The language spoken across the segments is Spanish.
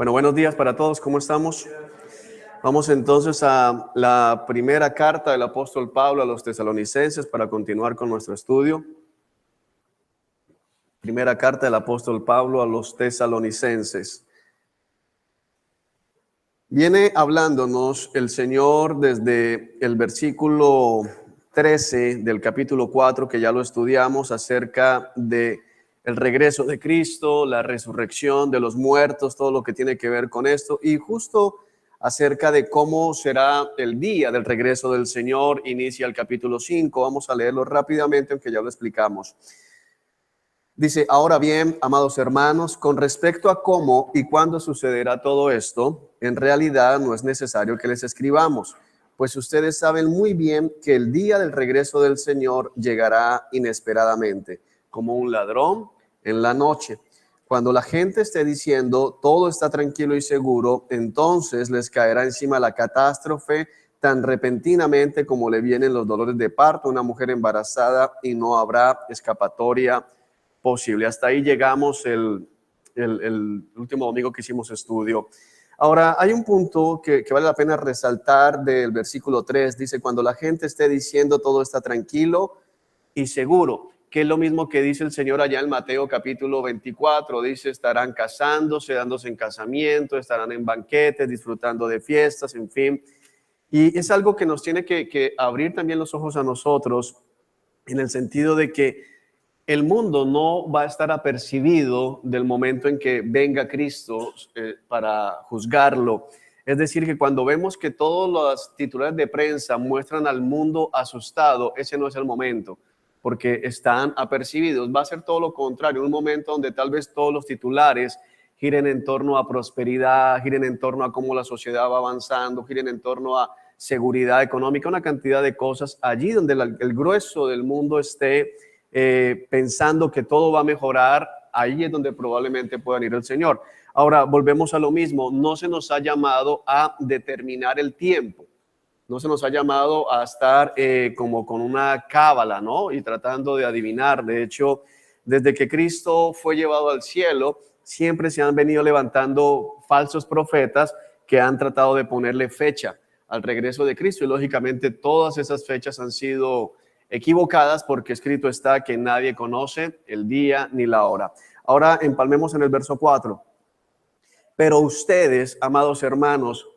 Bueno, buenos días para todos, ¿cómo estamos? Vamos entonces a la primera carta del apóstol Pablo a los tesalonicenses para continuar con nuestro estudio. Primera carta del apóstol Pablo a los tesalonicenses. Viene hablándonos el Señor desde el versículo 13 del capítulo 4, que ya lo estudiamos, acerca de el regreso de Cristo, la resurrección de los muertos, todo lo que tiene que ver con esto, y justo acerca de cómo será el día del regreso del Señor, inicia el capítulo 5. Vamos a leerlo rápidamente, aunque ya lo explicamos. Dice: ahora bien, amados hermanos, con respecto a cómo y cuándo sucederá todo esto, en realidad no es necesario que les escribamos, pues ustedes saben muy bien que el día del regreso del Señor llegará inesperadamente, como un ladrón en la noche. Cuando la gente esté diciendo todo está tranquilo y seguro, entonces les caerá encima la catástrofe tan repentinamente como le vienen los dolores de parto a una mujer embarazada, y no habrá escapatoria posible. Hasta ahí llegamos el último domingo que hicimos estudio. Ahora, hay un punto que vale la pena resaltar del versículo 3. Dice: cuando la gente esté diciendo todo está tranquilo y seguro, que es lo mismo que dice el Señor allá en Mateo capítulo 24. Dice: estarán casándose, dándose en casamiento, estarán en banquetes, disfrutando de fiestas, en fin. Y es algo que nos tiene que abrir también los ojos a nosotros, en el sentido de que el mundo no va a estar apercibido del momento en que venga Cristo para juzgarlo. Es decir, que cuando vemos que todos los titulares de prensa muestran al mundo asustado, ese no es el momento, porque están apercibidos. Va a ser todo lo contrario, un momento donde tal vez todos los titulares giren en torno a prosperidad, giren en torno a cómo la sociedad va avanzando, giren en torno a seguridad económica, una cantidad de cosas. Allí donde el grueso del mundo esté pensando que todo va a mejorar, ahí es donde probablemente pueda ir el Señor. Ahora, volvemos a lo mismo, no se nos ha llamado a determinar el tiempo, no se nos ha llamado a estar como con una cábala, ¿no? Y tratando de adivinar. De hecho, desde que Cristo fue llevado al cielo, siempre se han venido levantando falsos profetas que han tratado de ponerle fecha al regreso de Cristo, y lógicamente todas esas fechas han sido equivocadas, porque escrito está que nadie conoce el día ni la hora. Ahora empalmemos en el verso 4. Pero ustedes, amados hermanos,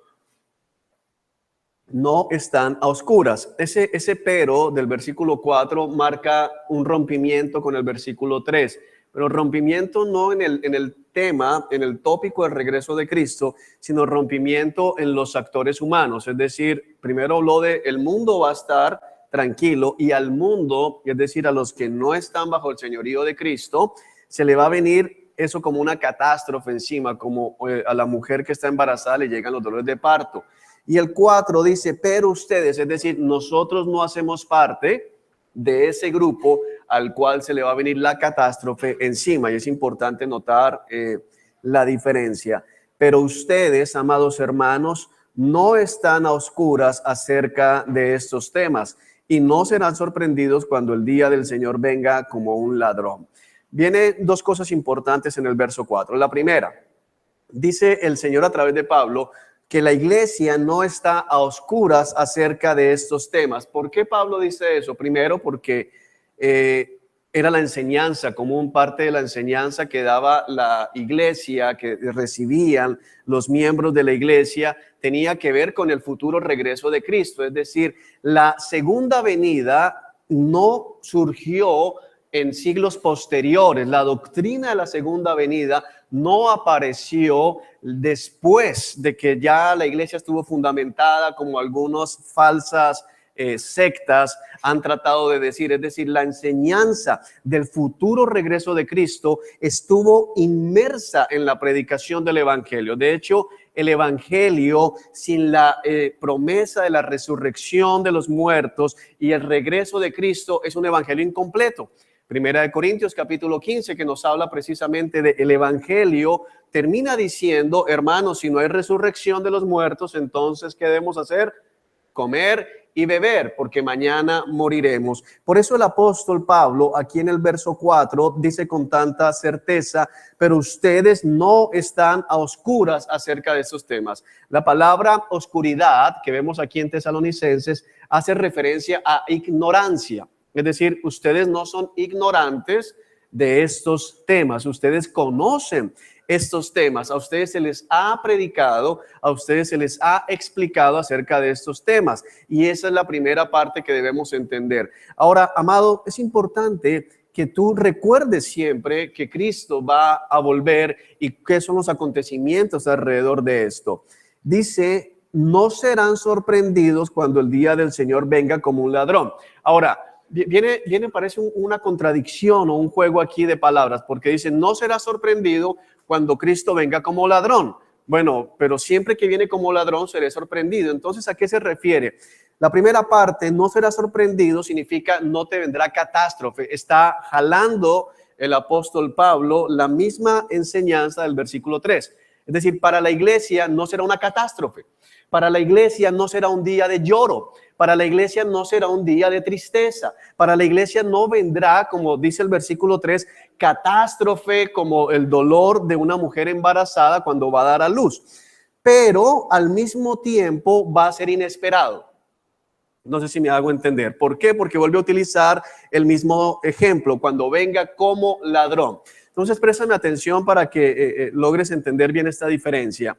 no están a oscuras. Ese pero del versículo 4 marca un rompimiento con el versículo 3, pero rompimiento no en el tema, en el tópico del regreso de Cristo, sino rompimiento en los actores humanos. Es decir, primero lo de el mundo va a estar tranquilo, y al mundo, es decir, a los que no están bajo el señorío de Cristo, se le va a venir eso como una catástrofe encima, como a la mujer que está embarazada le llegan los dolores de parto. Y el 4 dice: pero ustedes, es decir, nosotros no hacemos parte de ese grupo al cual se le va a venir la catástrofe encima. Y es importante notar la diferencia. Pero ustedes, amados hermanos, no están a oscuras acerca de estos temas, y no serán sorprendidos cuando el día del Señor venga como un ladrón. Vienen dos cosas importantes en el verso 4. La primera, dice el Señor a través de Pablo que la iglesia no está a oscuras acerca de estos temas. ¿Por qué Pablo dice eso? Primero, porque era la enseñanza común, parte de la enseñanza que daba la iglesia, que recibían los miembros de la iglesia, tenía que ver con el futuro regreso de Cristo. Es decir, la segunda venida no surgió en siglos posteriores. La doctrina de la segunda venida no apareció después de que ya la iglesia estuvo fundamentada, como algunas falsas sectas han tratado de decir. Es decir, la enseñanza del futuro regreso de Cristo estuvo inmersa en la predicación del evangelio. De hecho, el evangelio sin la promesa de la resurrección de los muertos y el regreso de Cristo es un evangelio incompleto. Primera de Corintios capítulo 15, que nos habla precisamente del evangelio, termina diciendo: hermanos, si no hay resurrección de los muertos, entonces ¿qué debemos hacer? comer y beber, porque mañana moriremos. Por eso el apóstol Pablo, aquí en el verso 4, dice con tanta certeza, pero ustedes no están a oscuras acerca de esos temas. La palabra oscuridad que vemos aquí en Tesalonicenses hace referencia a ignorancia. Es decir, ustedes no son ignorantes de estos temas, ustedes conocen estos temas, a ustedes se les ha predicado, a ustedes se les ha explicado acerca de estos temas, y esa es la primera parte que debemos entender. Ahora, amado, es importante que tú recuerdes siempre que Cristo va a volver y qué son los acontecimientos alrededor de esto. Dice, no serán sorprendidos cuando el día del Señor venga como un ladrón. Ahora, parece una contradicción o un juego aquí de palabras, porque dice, no será sorprendido cuando Cristo venga como ladrón. Bueno, pero siempre que viene como ladrón seré sorprendido. Entonces, ¿a qué se refiere? La primera parte, no será sorprendido, significa no te vendrá catástrofe. Está jalando el apóstol Pablo la misma enseñanza del versículo 3. Es decir, para la iglesia no será una catástrofe. Para la iglesia no será un día de lloro. Para la iglesia no será un día de tristeza. Para la iglesia no vendrá, como dice el versículo 3, catástrofe como el dolor de una mujer embarazada cuando va a dar a luz. Pero al mismo tiempo va a ser inesperado. No sé si me hago entender. ¿Por qué? Porque vuelve a utilizar el mismo ejemplo, cuando venga como ladrón. Entonces, préstame atención para que logres entender bien esta diferencia.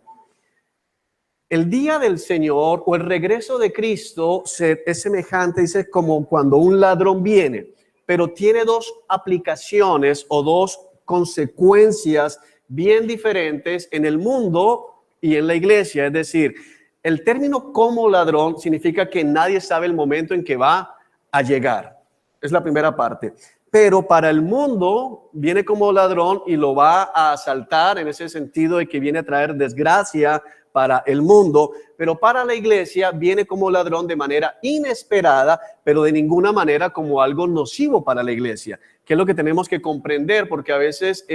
El día del Señor o el regreso de Cristo es semejante, dice, como cuando un ladrón viene, pero tiene dos aplicaciones o dos consecuencias bien diferentes en el mundo y en la iglesia. Es decir, el término como ladrón significa que nadie sabe el momento en que va a llegar. Es la primera parte. Pero para el mundo viene como ladrón y lo va a asaltar en ese sentido de que viene a traer desgracia para el mundo, pero para la iglesia viene como ladrón de manera inesperada, pero de ninguna manera como algo nocivo para la iglesia, que es lo que tenemos que comprender, porque a veces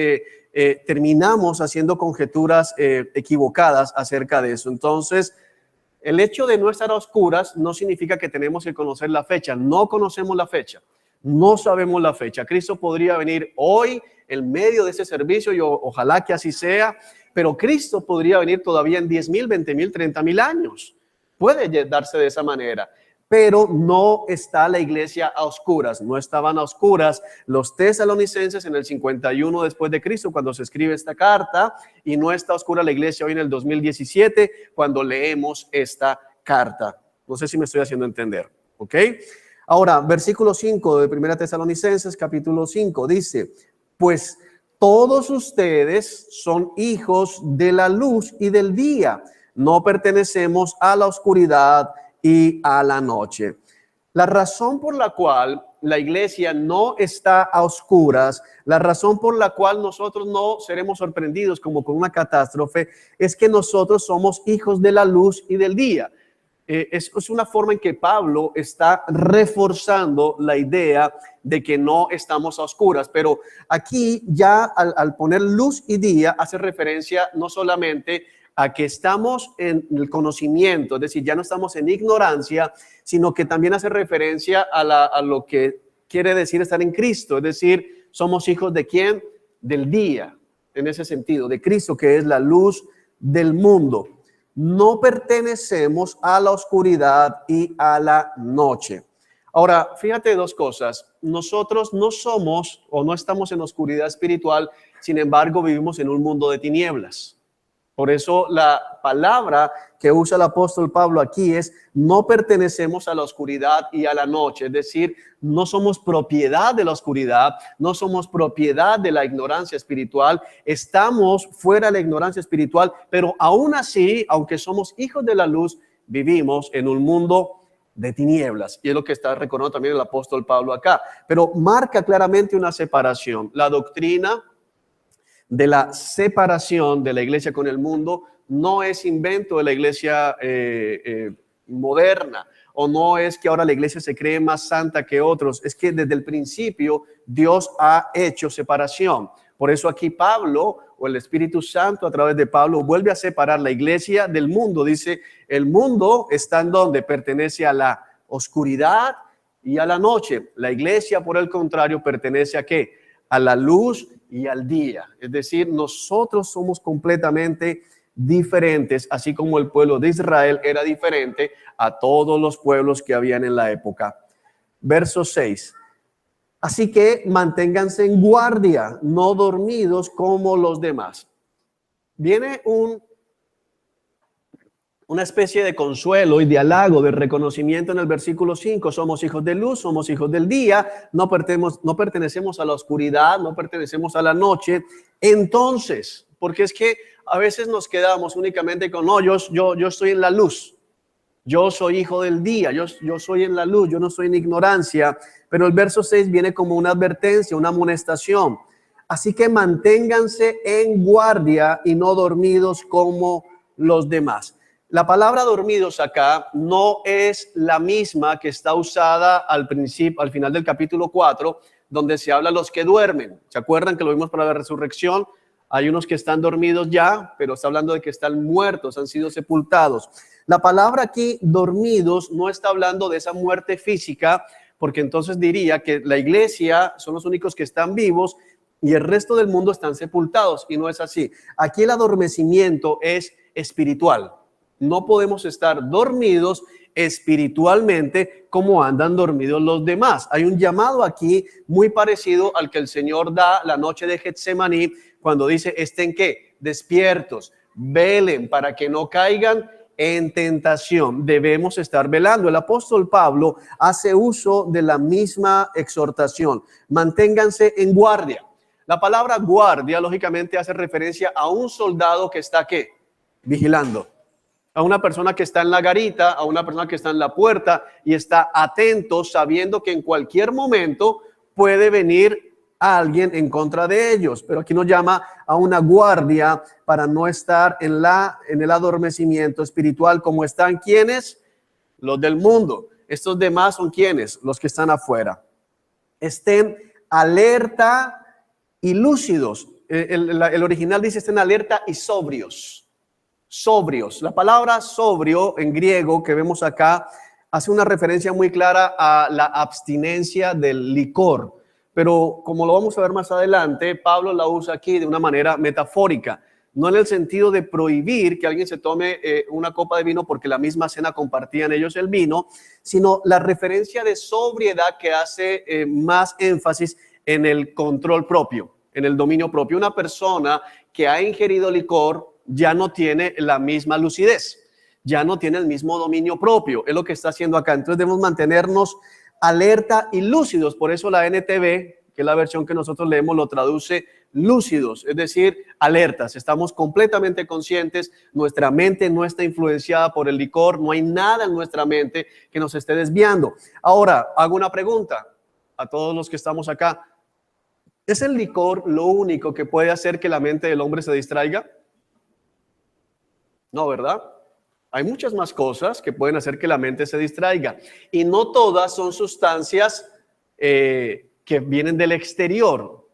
terminamos haciendo conjeturas equivocadas acerca de eso. Entonces, el hecho de no estar a oscuras no significa que tenemos que conocer la fecha. No conocemos la fecha, no sabemos la fecha. Cristo podría venir hoy en medio de ese servicio y ojalá que así sea, pero Cristo podría venir todavía en 10,000, 20,000, 30,000 años. Puede darse de esa manera, pero no está la iglesia a oscuras. No estaban a oscuras los tesalonicenses en el 51 después de Cristo cuando se escribe esta carta, y no está oscura la iglesia hoy en el 2017 cuando leemos esta carta. No sé si me estoy haciendo entender, ¿ok? Ahora, versículo 5 de 1 Tesalonicenses, capítulo 5, dice, pues todos ustedes son hijos de la luz y del día. No pertenecemos a la oscuridad y a la noche. La razón por la cual la iglesia no está a oscuras, la razón por la cual nosotros no seremos sorprendidos como con una catástrofe, es que nosotros somos hijos de la luz y del día. Es una forma en que Pablo está reforzando la idea de que no estamos a oscuras, pero aquí ya al poner luz y día hace referencia no solamente a que estamos en el conocimiento, es decir, ya no estamos en ignorancia, sino que también hace referencia a lo que quiere decir estar en Cristo, es decir, somos hijos de ¿quién? Del día, en ese sentido, de Cristo, que es la luz del mundo. No pertenecemos a la oscuridad y a la noche. Ahora, fíjate dos cosas. Nosotros no somos o no estamos en oscuridad espiritual, sin embargo, vivimos en un mundo de tinieblas. Por eso la palabra que usa el apóstol Pablo aquí es no pertenecemos a la oscuridad y a la noche, es decir, no somos propiedad de la oscuridad, no somos propiedad de la ignorancia espiritual, estamos fuera de la ignorancia espiritual, pero aún así, aunque somos hijos de la luz, vivimos en un mundo de tinieblas, y es lo que está reconociendo también el apóstol Pablo acá, pero marca claramente una separación. La doctrina de la separación de la iglesia con el mundo no es invento de la iglesia moderna, o no es que ahora la iglesia se cree más santa que otros, es que desde el principio Dios ha hecho separación. Por eso aquí Pablo o el Espíritu Santo a través de Pablo vuelve a separar la iglesia del mundo. Dice, el mundo está en donde pertenece a la oscuridad y a la noche. La iglesia, por el contrario, pertenece a ¿qué? A la luz y al día. Es decir, nosotros somos completamente diferentes, así como el pueblo de Israel era diferente a todos los pueblos que habían en la época. Verso 6. Así que manténganse en guardia, no dormidos como los demás. Viene una especie de consuelo y de halago, de reconocimiento en el versículo 5. Somos hijos de luz, somos hijos del día, no pertenecemos a la oscuridad, no pertenecemos a la noche. Entonces, porque es que a veces nos quedamos únicamente con, no, yo estoy en la luz. Yo soy hijo del día, yo soy en la luz, yo no soy en ignorancia. Pero el verso 6 viene como una advertencia, una amonestación. Así que manténganse en guardia y no dormidos como los demás. La palabra dormidos acá no es la misma que está usada al final del capítulo 4, donde se habla de los que duermen. ¿Se acuerdan que lo vimos para la resurrección? Hay unos que están dormidos ya, pero está hablando de que están muertos, han sido sepultados. La palabra aquí, dormidos, no está hablando de esa muerte física, porque entonces diría que la iglesia son los únicos que están vivos y el resto del mundo están sepultados, y no es así. Aquí el adormecimiento es espiritual. No podemos estar dormidos espiritualmente como andan dormidos los demás. Hay un llamado aquí muy parecido al que el Señor da la noche de Getsemaní, cuando dice, estén ¿qué? Despiertos, velen para que no caigan en tentación. Debemos estar velando. El apóstol Pablo hace uso de la misma exhortación. Manténganse en guardia. La palabra guardia, lógicamente, hace referencia a un soldado que está ¿qué? Vigilando. A una persona que está en la garita, a una persona que está en la puerta y está atento, sabiendo que en cualquier momento puede venir a alguien en contra de ellos. Pero aquí nos llama a una guardia para no estar en el adormecimiento espiritual como están ¿quiénes? Los del mundo. Estos demás son ¿quiénes? Los que están afuera. Estén alerta y lúcidos. El original dice estén alerta y sobrios. Sobrios. La palabra sobrio en griego que vemos acá hace una referencia muy clara a la abstinencia del licor, pero como lo vamos a ver más adelante, Pablo la usa aquí de una manera metafórica, no en el sentido de prohibir que alguien se tome una copa de vino porque la misma cena compartían ellos el vino, sino la referencia de sobriedad que hace más énfasis en el control propio, en el dominio propio. Una persona que ha ingerido licor ya no tiene la misma lucidez, ya no tiene el mismo dominio propio, es lo que está haciendo acá. Entonces debemos mantenernos alerta y lúcidos. Por eso la NTV, que es la versión que nosotros leemos, lo traduce lúcidos, es decir, alertas. Estamos completamente conscientes, nuestra mente no está influenciada por el licor, no hay nada en nuestra mente que nos esté desviando. Ahora, hago una pregunta a todos los que estamos acá. ¿Es el licor lo único que puede hacer que la mente del hombre se distraiga? No, ¿verdad? Hay muchas más cosas que pueden hacer que la mente se distraiga. Y no todas son sustancias que vienen del exterior.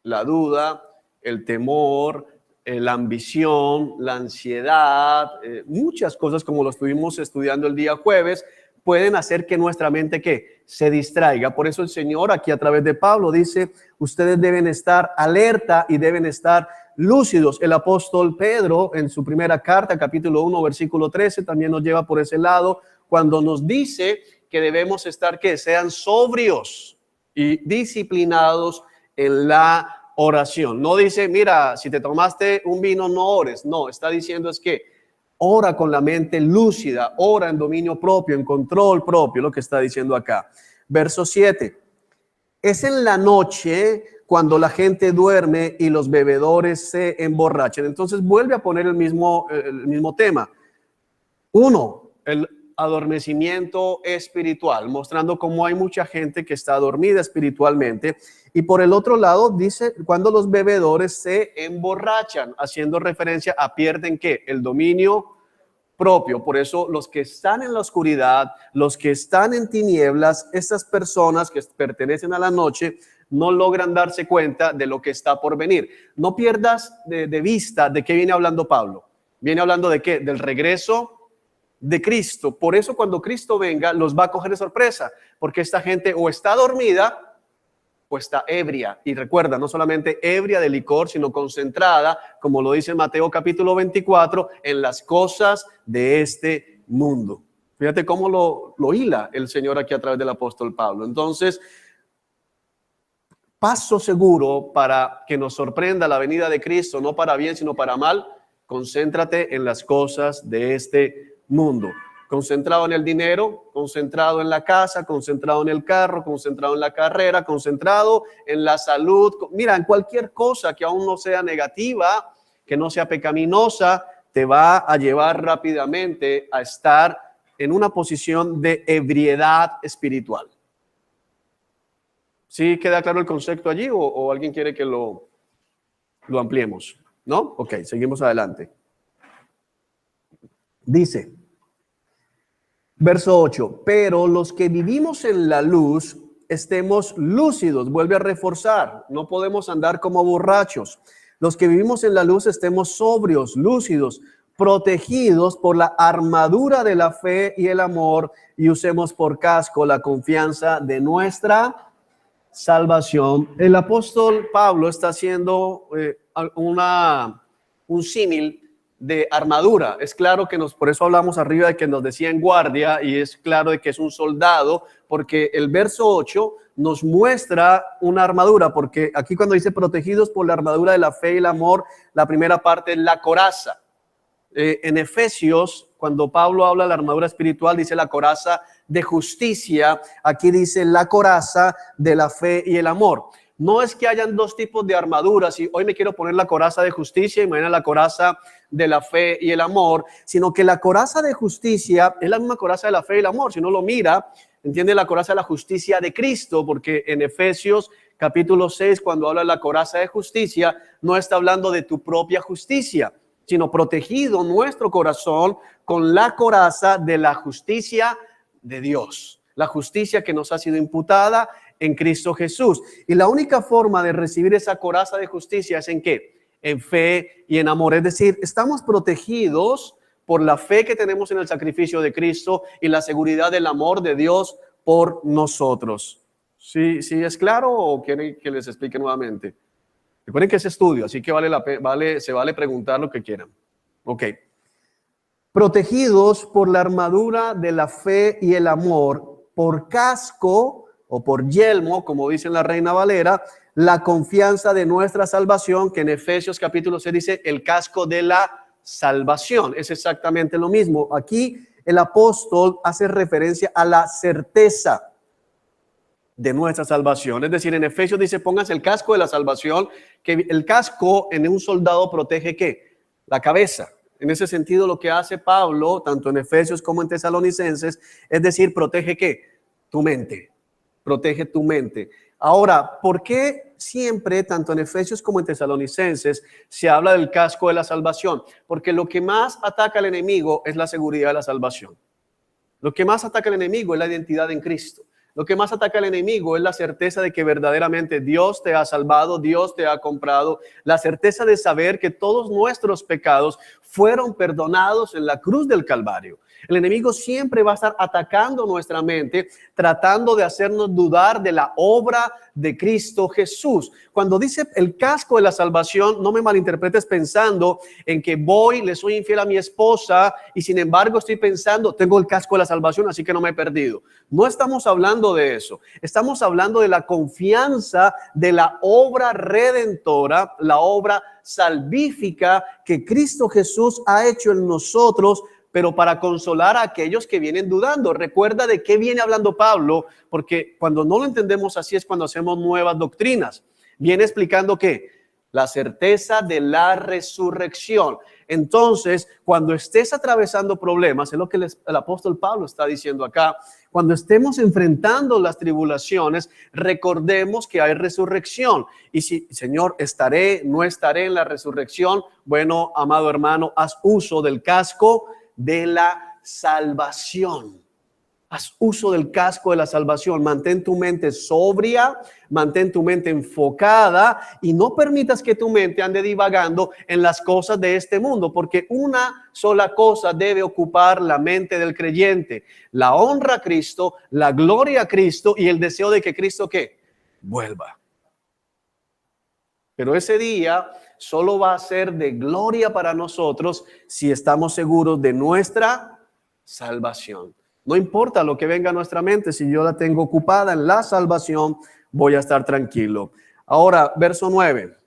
La duda, el temor, la ambición, la ansiedad, muchas cosas como lo estuvimos estudiando el día jueves, pueden hacer que nuestra mente ¿qué? Se distraiga. Por eso el Señor aquí a través de Pablo dice, ustedes deben estar alerta y deben estar lúcidos. El apóstol Pedro en su primera carta, capítulo 1, versículo 13, también nos lleva por ese lado, cuando nos dice que debemos estar, que sean sobrios y disciplinados en la oración. No dice, mira, si te tomaste un vino, no ores. No, está diciendo es que ora con la mente lúcida, ora en dominio propio, en control propio, lo que está diciendo acá. Verso 7. Es en la noche cuando la gente duerme y los bebedores se emborrachan. Entonces vuelve a poner el mismo tema. Uno, el adormecimiento espiritual, mostrando cómo hay mucha gente que está dormida espiritualmente. Y por el otro lado dice, cuando los bebedores se emborrachan, haciendo referencia a pierden ¿qué? El dominio propio. Por eso los que están en la oscuridad, los que están en tinieblas, estas personas que pertenecen a la noche, no logran darse cuenta de lo que está por venir. No pierdas de vista de qué viene hablando Pablo. Viene hablando de qué, del regreso de Cristo. Por eso cuando Cristo venga los va a coger de sorpresa, porque esta gente o está dormida o está ebria. Y recuerda, no solamente ebria de licor, sino concentrada, como lo dice Mateo capítulo 24, en las cosas de este mundo. Fíjate cómo lo hila el Señor aquí a través del apóstol Pablo. Entonces, paso seguro para que nos sorprenda la venida de Cristo, no para bien, sino para mal. Concéntrate en las cosas de este mundo. Concentrado en el dinero, concentrado en la casa, concentrado en el carro, concentrado en la carrera, concentrado en la salud. Mira, en cualquier cosa que aún no sea negativa, que no sea pecaminosa, te va a llevar rápidamente a estar en una posición de ebriedad espiritual. ¿Sí queda claro el concepto allí o alguien quiere que lo ampliemos? ¿No? Ok, seguimos adelante. Dice, verso 8, pero los que vivimos en la luz, estemos lúcidos. Vuelve a reforzar, no podemos andar como borrachos. Los que vivimos en la luz, estemos sobrios, lúcidos, protegidos por la armadura de la fe y el amor, y usemos por casco la confianza de nuestra salvación. El apóstol Pablo está haciendo un símil de armadura. Es claro que por eso hablamos arriba de que nos decía en guardia, y es claro de que es un soldado, porque el verso 8 nos muestra una armadura, porque aquí cuando dice protegidos por la armadura de la fe y el amor, la primera parte es la coraza. En Efesios, cuando Pablo habla de la armadura espiritual, dice la coraza de justicia. Aquí dice la coraza de la fe y el amor. No es que hayan dos tipos de armaduras y hoy me quiero poner la coraza de justicia y mañana la coraza de la fe y el amor, sino que la coraza de justicia es la misma coraza de la fe y el amor. Si uno lo mira, entiende la coraza de la justicia de Cristo, porque en Efesios capítulo 6, cuando habla de la coraza de justicia, no está hablando de tu propia justicia, sino protegido nuestro corazón con la coraza de la justicia de Dios, la justicia que nos ha sido imputada en Cristo Jesús. Y la única forma de recibir esa coraza de justicia es ¿en qué? En fe y en amor. Es decir, estamos protegidos por la fe que tenemos en el sacrificio de Cristo y la seguridad del amor de Dios por nosotros. ¿Sí es claro o quieren que les explique nuevamente? Recuerden que es estudio, así que se vale preguntar lo que quieran. Ok. Protegidos por la armadura de la fe y el amor, por casco o por yelmo, como dice la Reina Valera, la confianza de nuestra salvación, que en Efesios capítulo 6 dice el casco de la salvación. Es exactamente lo mismo. Aquí el apóstol hace referencia a la certeza de nuestra salvación. Es decir, en Efesios dice, pónganse el casco de la salvación, que el casco en un soldado protege ¿qué? La cabeza. En ese sentido, lo que hace Pablo, tanto en Efesios como en Tesalonicenses, es decir, protege ¿qué? Tu mente. Protege tu mente. Ahora, ¿por qué siempre, tanto en Efesios como en Tesalonicenses, se habla del casco de la salvación? Porque lo que más ataca al enemigo es la seguridad de la salvación. Lo que más ataca al enemigo es la identidad en Cristo. Lo que más ataca al enemigo es la certeza de que verdaderamente Dios te ha salvado, Dios te ha comprado, la certeza de saber que todos nuestros pecados fueron perdonados en la cruz del Calvario. El enemigo siempre va a estar atacando nuestra mente, tratando de hacernos dudar de la obra de Cristo Jesús. Cuando dice el casco de la salvación, no me malinterpretes pensando en que le soy infiel a mi esposa y sin embargo estoy pensando, tengo el casco de la salvación, así que no me he perdido. No estamos hablando de eso. Estamos hablando de la confianza de la obra redentora, la obra salvífica que Cristo Jesús ha hecho en nosotros, pero para consolar a aquellos que vienen dudando. Recuerda de qué viene hablando Pablo, porque cuando no lo entendemos así es cuando hacemos nuevas doctrinas. Viene explicando que la certeza de la resurrección. Entonces, cuando estés atravesando problemas, es lo que el apóstol Pablo está diciendo acá, cuando estemos enfrentando las tribulaciones, recordemos que hay resurrección. Y si, Señor, no estaré en la resurrección, bueno, amado hermano, haz uso del casco de la salvación. Haz uso del casco de la salvación. Mantén tu mente sobria, mantén tu mente enfocada y no permitas que tu mente ande divagando en las cosas de este mundo, porque una sola cosa debe ocupar la mente del creyente: la honra a Cristo, la gloria a Cristo y el deseo de que Cristo ¿qué? Vuelva. Pero ese día solo va a ser de gloria para nosotros si estamos seguros de nuestra salvación. No importa lo que venga a nuestra mente, si yo la tengo ocupada en la salvación, voy a estar tranquilo. Ahora, verso 9.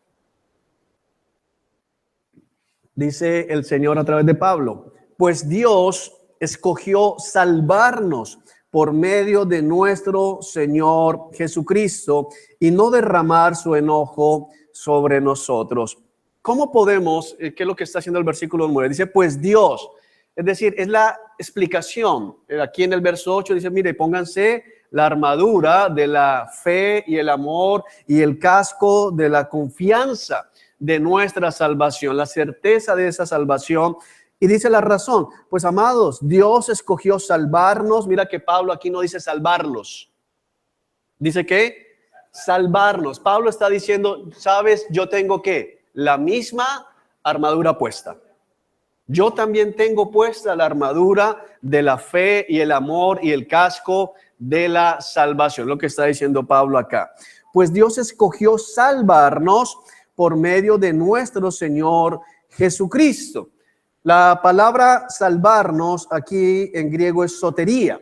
Dice el Señor a través de Pablo: pues Dios escogió salvarnos por medio de nuestro Señor Jesucristo y no derramar su enojo sobre nosotros. ¿Cómo podemos, qué es lo que está haciendo el versículo 9? Dice, pues Dios, es decir, es la explicación. Aquí en el verso 8 dice, mire, pónganse la armadura de la fe y el amor y el casco de la confianza de nuestra salvación, la certeza de esa salvación. Y dice la razón, pues amados, Dios escogió salvarnos. Mira que Pablo aquí no dice salvarlos. Dice que salvarnos. Pablo está diciendo, sabes, yo tengo que la misma armadura puesta. Yo también tengo puesta la armadura de la fe y el amor y el casco de la salvación. Lo que está diciendo Pablo acá. Pues Dios escogió salvarnos por medio de nuestro Señor Jesucristo. La palabra salvarnos aquí en griego es sotería,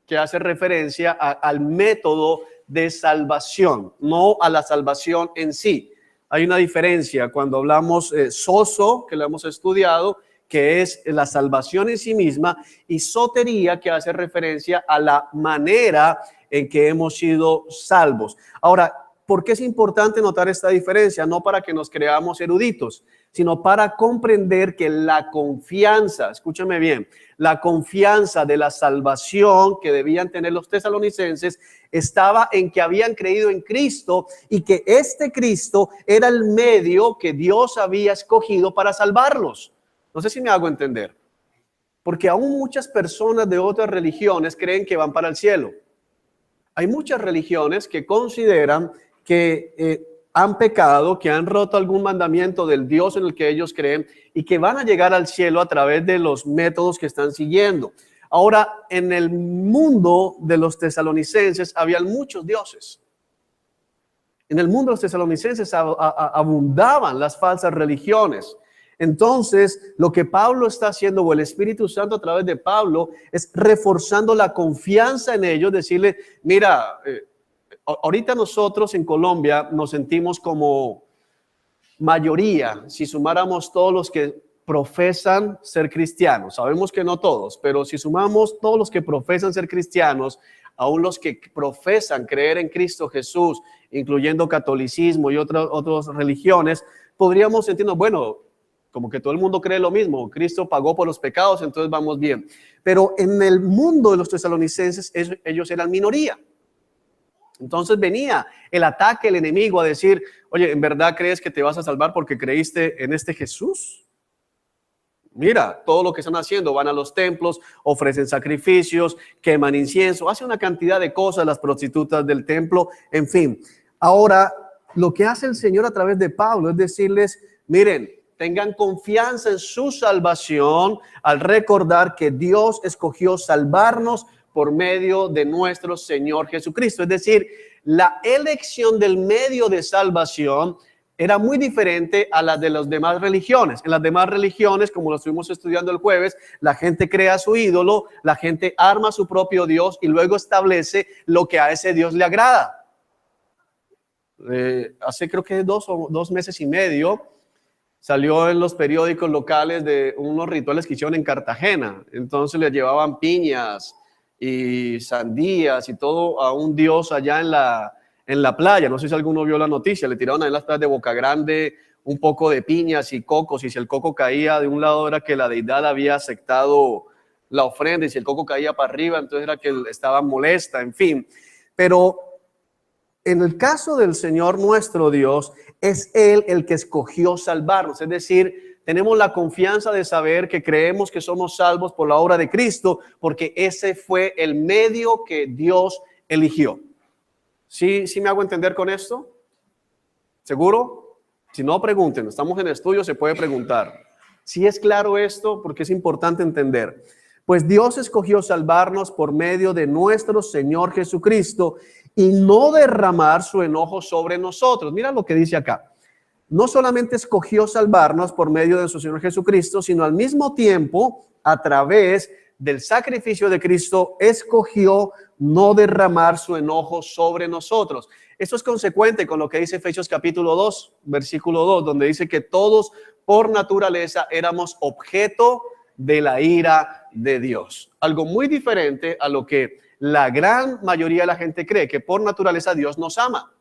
que hace referencia al método de salvación, no a la salvación en sí. Hay una diferencia cuando hablamos sozo, que lo hemos estudiado, que es la salvación en sí misma, y sotería, que hace referencia a la manera en que hemos sido salvos. Ahora, ¿por qué es importante notar esta diferencia? No para que nos creamos eruditos, sino para comprender que la confianza, escúchame bien, la confianza de la salvación que debían tener los tesalonicenses estaba en que habían creído en Cristo y que este Cristo era el medio que Dios había escogido para salvarlos. No sé si me hago entender, porque aún muchas personas de otras religiones creen que van para el cielo. Hay muchas religiones que consideran que han pecado, que han roto algún mandamiento del Dios en el que ellos creen y que van a llegar al cielo a través de los métodos que están siguiendo. Ahora, en el mundo de los tesalonicenses habían muchos dioses. En el mundo de los tesalonicenses abundaban las falsas religiones. Entonces, lo que Pablo está haciendo, o el Espíritu Santo a través de Pablo, es reforzando la confianza en ellos, decirle, mira, ahorita nosotros en Colombia nos sentimos como mayoría, si sumáramos todos los que profesan ser cristianos. Sabemos que no todos, pero si sumamos todos los que profesan ser cristianos, aún los que profesan creer en Cristo Jesús, incluyendo catolicismo y otras religiones, podríamos sentirnos, bueno, como que todo el mundo cree lo mismo, Cristo pagó por los pecados, entonces vamos bien. Pero en el mundo de los tesalonicenses, ellos eran minoría. Entonces venía el ataque, el enemigo a decir, oye, ¿en verdad crees que te vas a salvar porque creíste en este Jesús? Mira, todo lo que están haciendo, van a los templos, ofrecen sacrificios, queman incienso, hacen una cantidad de cosas, las prostitutas del templo, en fin. Ahora, lo que hace el Señor a través de Pablo es decirles, miren, tengan confianza en su salvación al recordar que Dios escogió salvarnos por medio de nuestro Señor Jesucristo. Es decir, la elección del medio de salvación era muy diferente a la de las demás religiones. En las demás religiones, como lo estuvimos estudiando el jueves, la gente crea su ídolo, la gente arma su propio Dios y luego establece lo que a ese Dios le agrada. Hace creo que 2 meses y medio, salió en los periódicos locales de unos rituales que hicieron en Cartagena. Entonces le llevaban piñas y sandías y todo a un dios allá en la playa. No sé si alguno vio la noticia, le tiraron ahí en las playas de Boca Grande un poco de piñas y cocos, y si el coco caía de un lado era que la deidad había aceptado la ofrenda, y si el coco caía para arriba, entonces era que estaba molesta, en fin. Pero en el caso del Señor nuestro Dios, es Él el que escogió salvarnos, es decir, tenemos la confianza de saber que creemos que somos salvos por la obra de Cristo, porque ese fue el medio que Dios eligió. ¿Sí me hago entender con esto? ¿Seguro? Si no, pregunten. Estamos en estudio, se puede preguntar. ¿Sí es claro esto? Porque es importante entender. Pues Dios escogió salvarnos por medio de nuestro Señor Jesucristo y no derramar su enojo sobre nosotros. Mira lo que dice acá. No solamente escogió salvarnos por medio de su Señor Jesucristo, sino al mismo tiempo, a través del sacrificio de Cristo, escogió no derramar su enojo sobre nosotros. Esto es consecuente con lo que dice Efesios capítulo 2, versículo 2, donde dice que todos por naturaleza éramos objeto de la ira de Dios. Algo muy diferente a lo que la gran mayoría de la gente cree, que por naturaleza Dios nos ama.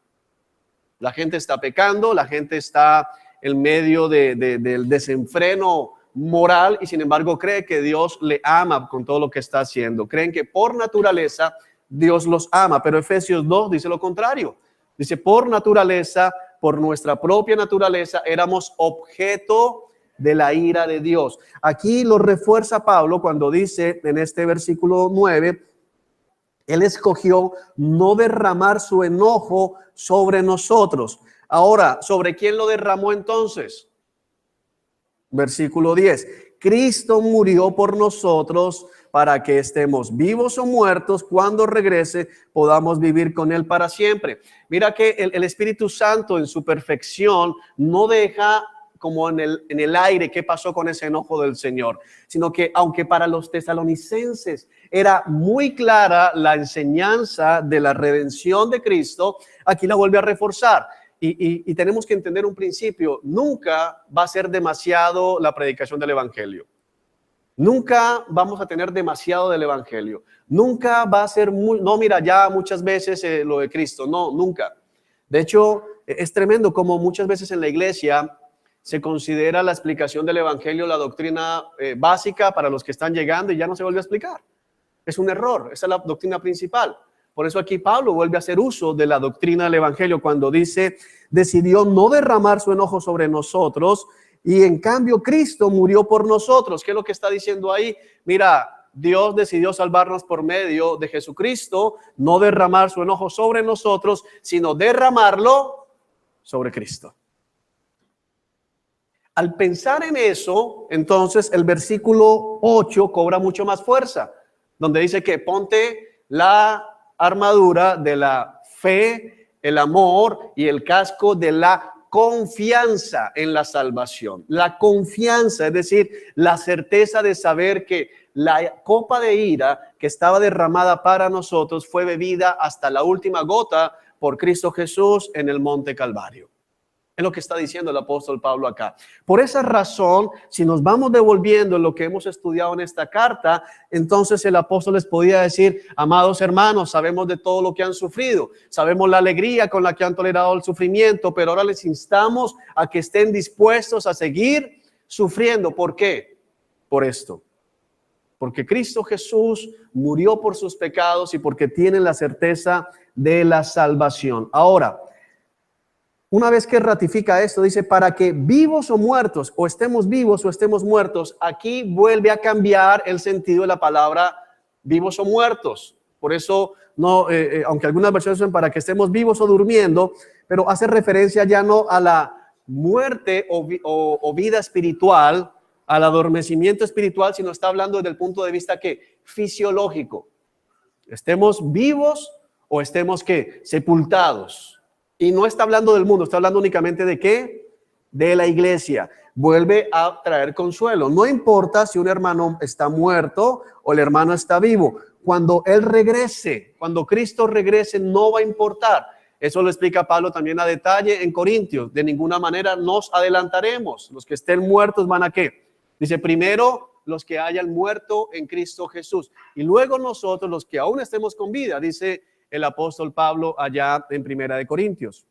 La gente está pecando, la gente está en medio del desenfreno moral y sin embargo cree que Dios le ama con todo lo que está haciendo. Creen que por naturaleza Dios los ama, pero Efesios 2 dice lo contrario. Dice, por naturaleza, por nuestra propia naturaleza, éramos objeto de la ira de Dios. Aquí lo refuerza Pablo cuando dice en este versículo 9, Él escogió no derramar su enojo sobre nosotros. Ahora, ¿sobre quién lo derramó entonces? Versículo 10. Cristo murió por nosotros para que estemos vivos o muertos, cuando regrese podamos vivir con Él para siempre. Mira que el Espíritu Santo en su perfección no deja como en el aire qué pasó con ese enojo del Señor, sino que aunque para los tesalonicenses era muy clara la enseñanza de la redención de Cristo, aquí la vuelve a reforzar. Y tenemos que entender un principio: nunca va a ser demasiado la predicación del evangelio. Nunca vamos a tener demasiado del evangelio. Nunca va a ser no, mira, ya muchas veces lo de Cristo. No, nunca. De hecho, es tremendo como muchas veces en la iglesia se considera la explicación del evangelio la doctrina básica para los que están llegando y ya no se vuelve a explicar. Es un error. Esa es la doctrina principal. Por eso aquí Pablo vuelve a hacer uso de la doctrina del evangelio cuando dice, decidió no derramar su enojo sobre nosotros y en cambio Cristo murió por nosotros. ¿Qué es lo que está diciendo ahí? Mira, Dios decidió salvarnos por medio de Jesucristo, no derramar su enojo sobre nosotros, sino derramarlo sobre Cristo. Al pensar en eso, entonces el versículo 8 cobra mucho más fuerza, donde dice que ponte la armadura de la fe, el amor y el casco de la confianza en la salvación. La confianza, es decir, la certeza de saber que la copa de ira que estaba derramada para nosotros fue bebida hasta la última gota por Cristo Jesús en el monte Calvario. Es lo que está diciendo el apóstol Pablo acá. Por esa razón, si nos vamos devolviendo en lo que hemos estudiado en esta carta, entonces el apóstol les podía decir, amados hermanos, sabemos de todo lo que han sufrido, sabemos la alegría con la que han tolerado el sufrimiento, pero ahora les instamos a que estén dispuestos a seguir sufriendo. ¿Por qué? Por esto. Porque Cristo Jesús murió por sus pecados y porque tienen la certeza de la salvación. Ahora, una vez que ratifica esto, dice, para que vivos o muertos, o estemos vivos o estemos muertos, aquí vuelve a cambiar el sentido de la palabra vivos o muertos. Por eso, no, aunque algunas versiones son para que estemos vivos o durmiendo, pero hace referencia ya no a la muerte o vida espiritual, al adormecimiento espiritual, sino está hablando desde el punto de vista que fisiológico. Estemos vivos o estemos ¿qué? Sepultados. Y no está hablando del mundo, está hablando únicamente de ¿qué? De la iglesia. Vuelve a traer consuelo. No importa si un hermano está muerto o el hermano está vivo. Cuando Él regrese, cuando Cristo regrese, no va a importar. Eso lo explica Pablo también a detalle en Corintios. De ninguna manera nos adelantaremos. Los que estén muertos van a ¿qué? Dice, primero los que hayan muerto en Cristo Jesús. Y luego nosotros, los que aún estemos con vida, dice el apóstol Pablo allá en Primera de Corintios.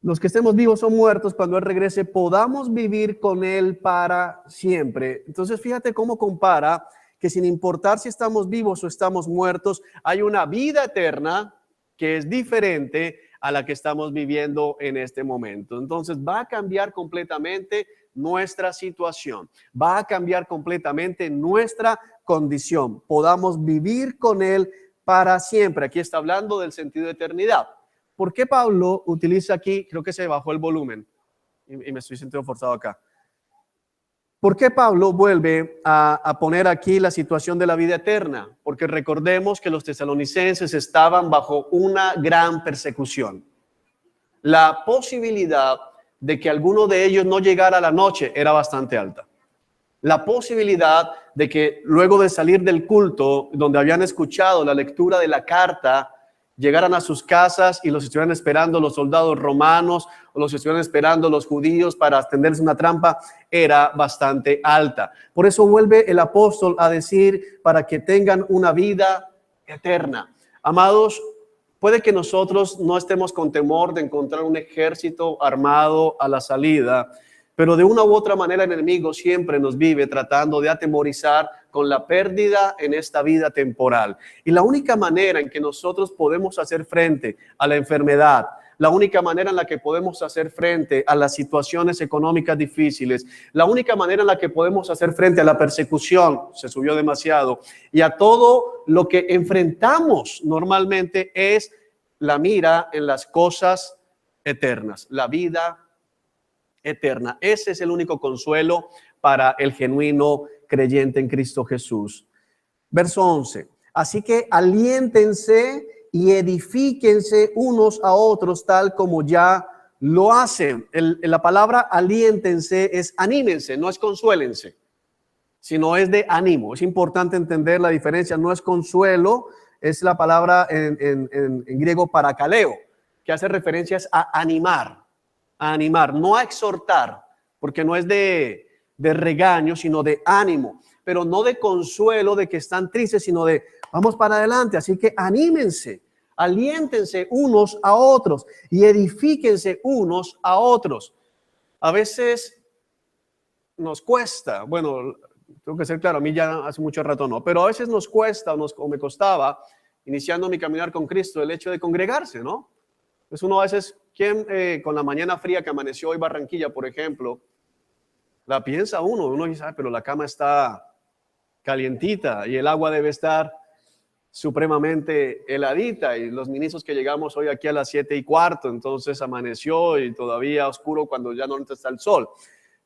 Los que estemos vivos o muertos, cuando Él regrese, podamos vivir con Él para siempre. Entonces, fíjate cómo compara que sin importar si estamos vivos o estamos muertos, hay una vida eterna que es diferente a la que estamos viviendo en este momento. Entonces va a cambiar completamente nuestra situación, va a cambiar completamente nuestra condición. Podamos vivir con Él para siempre. Aquí está hablando del sentido de eternidad. ¿Por qué Pablo utiliza aquí? Creo que se bajó el volumen y me estoy sintiendo forzado acá. ¿Por qué Pablo vuelve a poner aquí la situación de la vida eterna? Porque recordemos que los tesalonicenses estaban bajo una gran persecución. La posibilidad de que alguno de ellos no llegara a la noche era bastante alta. La posibilidad de que luego de salir del culto, donde habían escuchado la lectura de la carta, llegaran a sus casas y los estuvieran esperando los soldados romanos o los estuvieran esperando los judíos para tenderles una trampa, era bastante alta. Por eso vuelve el apóstol a decir, para que tengan una vida eterna. Amados, puede que nosotros no estemos con temor de encontrar un ejército armado a la salida, pero de una u otra manera el enemigo siempre nos vive tratando de atemorizar con la pérdida en esta vida temporal. Y la única manera en que nosotros podemos hacer frente a la enfermedad, la única manera en la que podemos hacer frente a las situaciones económicas difíciles, la única manera en la que podemos hacer frente a la persecución, se subió demasiado, y a todo lo que enfrentamos normalmente es la mira en las cosas eternas, la vida eterna. Ese es el único consuelo para el genuino creyente en Cristo Jesús. Verso 11. Así que aliéntense y edifíquense unos a otros tal como ya lo hacen. La palabra aliéntense es anímense, no es consuélense, sino es de ánimo. Es importante entender la diferencia. No es consuelo, es la palabra en griego parakaleo, que hace referencias a animar, no a exhortar, porque no es de regaño, sino de ánimo, pero no de consuelo de que están tristes, sino de vamos para adelante. Así que anímense, aliéntense unos a otros y edifíquense unos a otros. A veces nos cuesta, bueno, tengo que ser claro, a mí ya hace mucho rato no, pero a veces nos cuesta o me costaba, iniciando mi caminar con Cristo, el hecho de congregarse, ¿no? Pues uno a veces, con la mañana fría que amaneció hoy Barranquilla, por ejemplo, la piensa uno dice, pero la cama está calientita y el agua debe estar supremamente heladita, y los ministros que llegamos hoy aquí a las 7:15, entonces amaneció y todavía oscuro cuando ya no está el sol.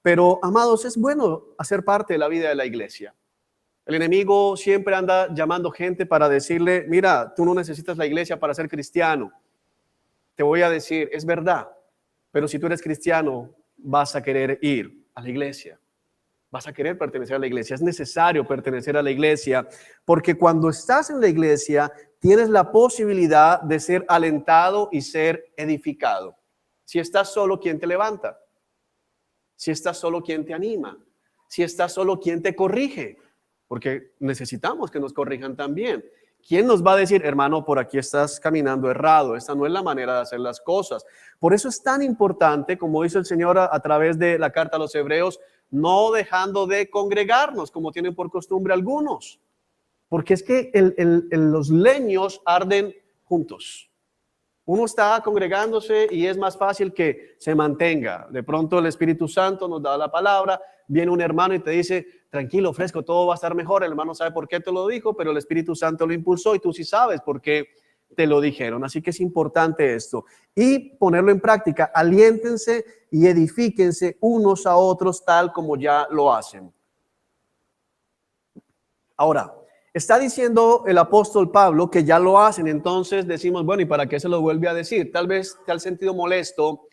Pero, amados, es bueno hacer parte de la vida de la iglesia. El enemigo siempre anda llamando gente para decirle, mira, tú no necesitas la iglesia para ser cristiano. Te voy a decir, es verdad, pero si tú eres cristiano, vas a querer ir a la iglesia. Vas a querer pertenecer a la iglesia. Es necesario pertenecer a la iglesia, porque cuando estás en la iglesia, tienes la posibilidad de ser alentado y ser edificado. Si estás solo, ¿quién te levanta? Si estás solo, ¿quién te anima? Si estás solo, ¿quién te corrige? Porque necesitamos que nos corrijan también. ¿Quién nos va a decir, hermano, por aquí estás caminando errado? Esta no es la manera de hacer las cosas. Por eso es tan importante, como dice el Señor a través de la carta a los Hebreos, no dejando de congregarnos, como tienen por costumbre algunos. Porque es que los leños arden juntos. Uno está congregándose y es más fácil que se mantenga. De pronto el Espíritu Santo nos da la palabra, viene un hermano y te dice, tranquilo, fresco, todo va a estar mejor. El hermano sabe por qué te lo dijo, pero el Espíritu Santo lo impulsó y tú sí sabes por qué te lo dijeron. Así que es importante esto. Y ponerlo en práctica. Aliéntense y edifíquense unos a otros tal como ya lo hacen. Ahora, está diciendo el apóstol Pablo que ya lo hacen, entonces decimos, bueno, ¿y para qué se lo vuelve a decir? Tal vez te has sentido molesto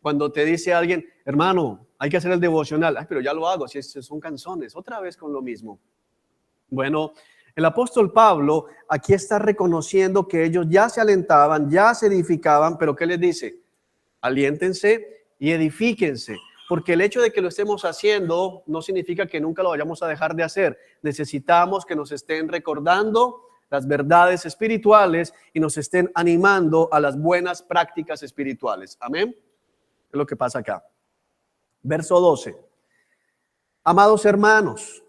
cuando te dice alguien, hermano, hay que hacer el devocional. Ay, pero ya lo hago, si son canzones, otra vez con lo mismo. Bueno, el apóstol Pablo aquí está reconociendo que ellos ya se alentaban, ya se edificaban, pero ¿qué les dice? Aliéntense y edifíquense. Porque el hecho de que lo estemos haciendo no significa que nunca lo vayamos a dejar de hacer. Necesitamos que nos estén recordando las verdades espirituales y nos estén animando a las buenas prácticas espirituales. Amén. Es lo que pasa acá. Verso 12. Amados hermanos,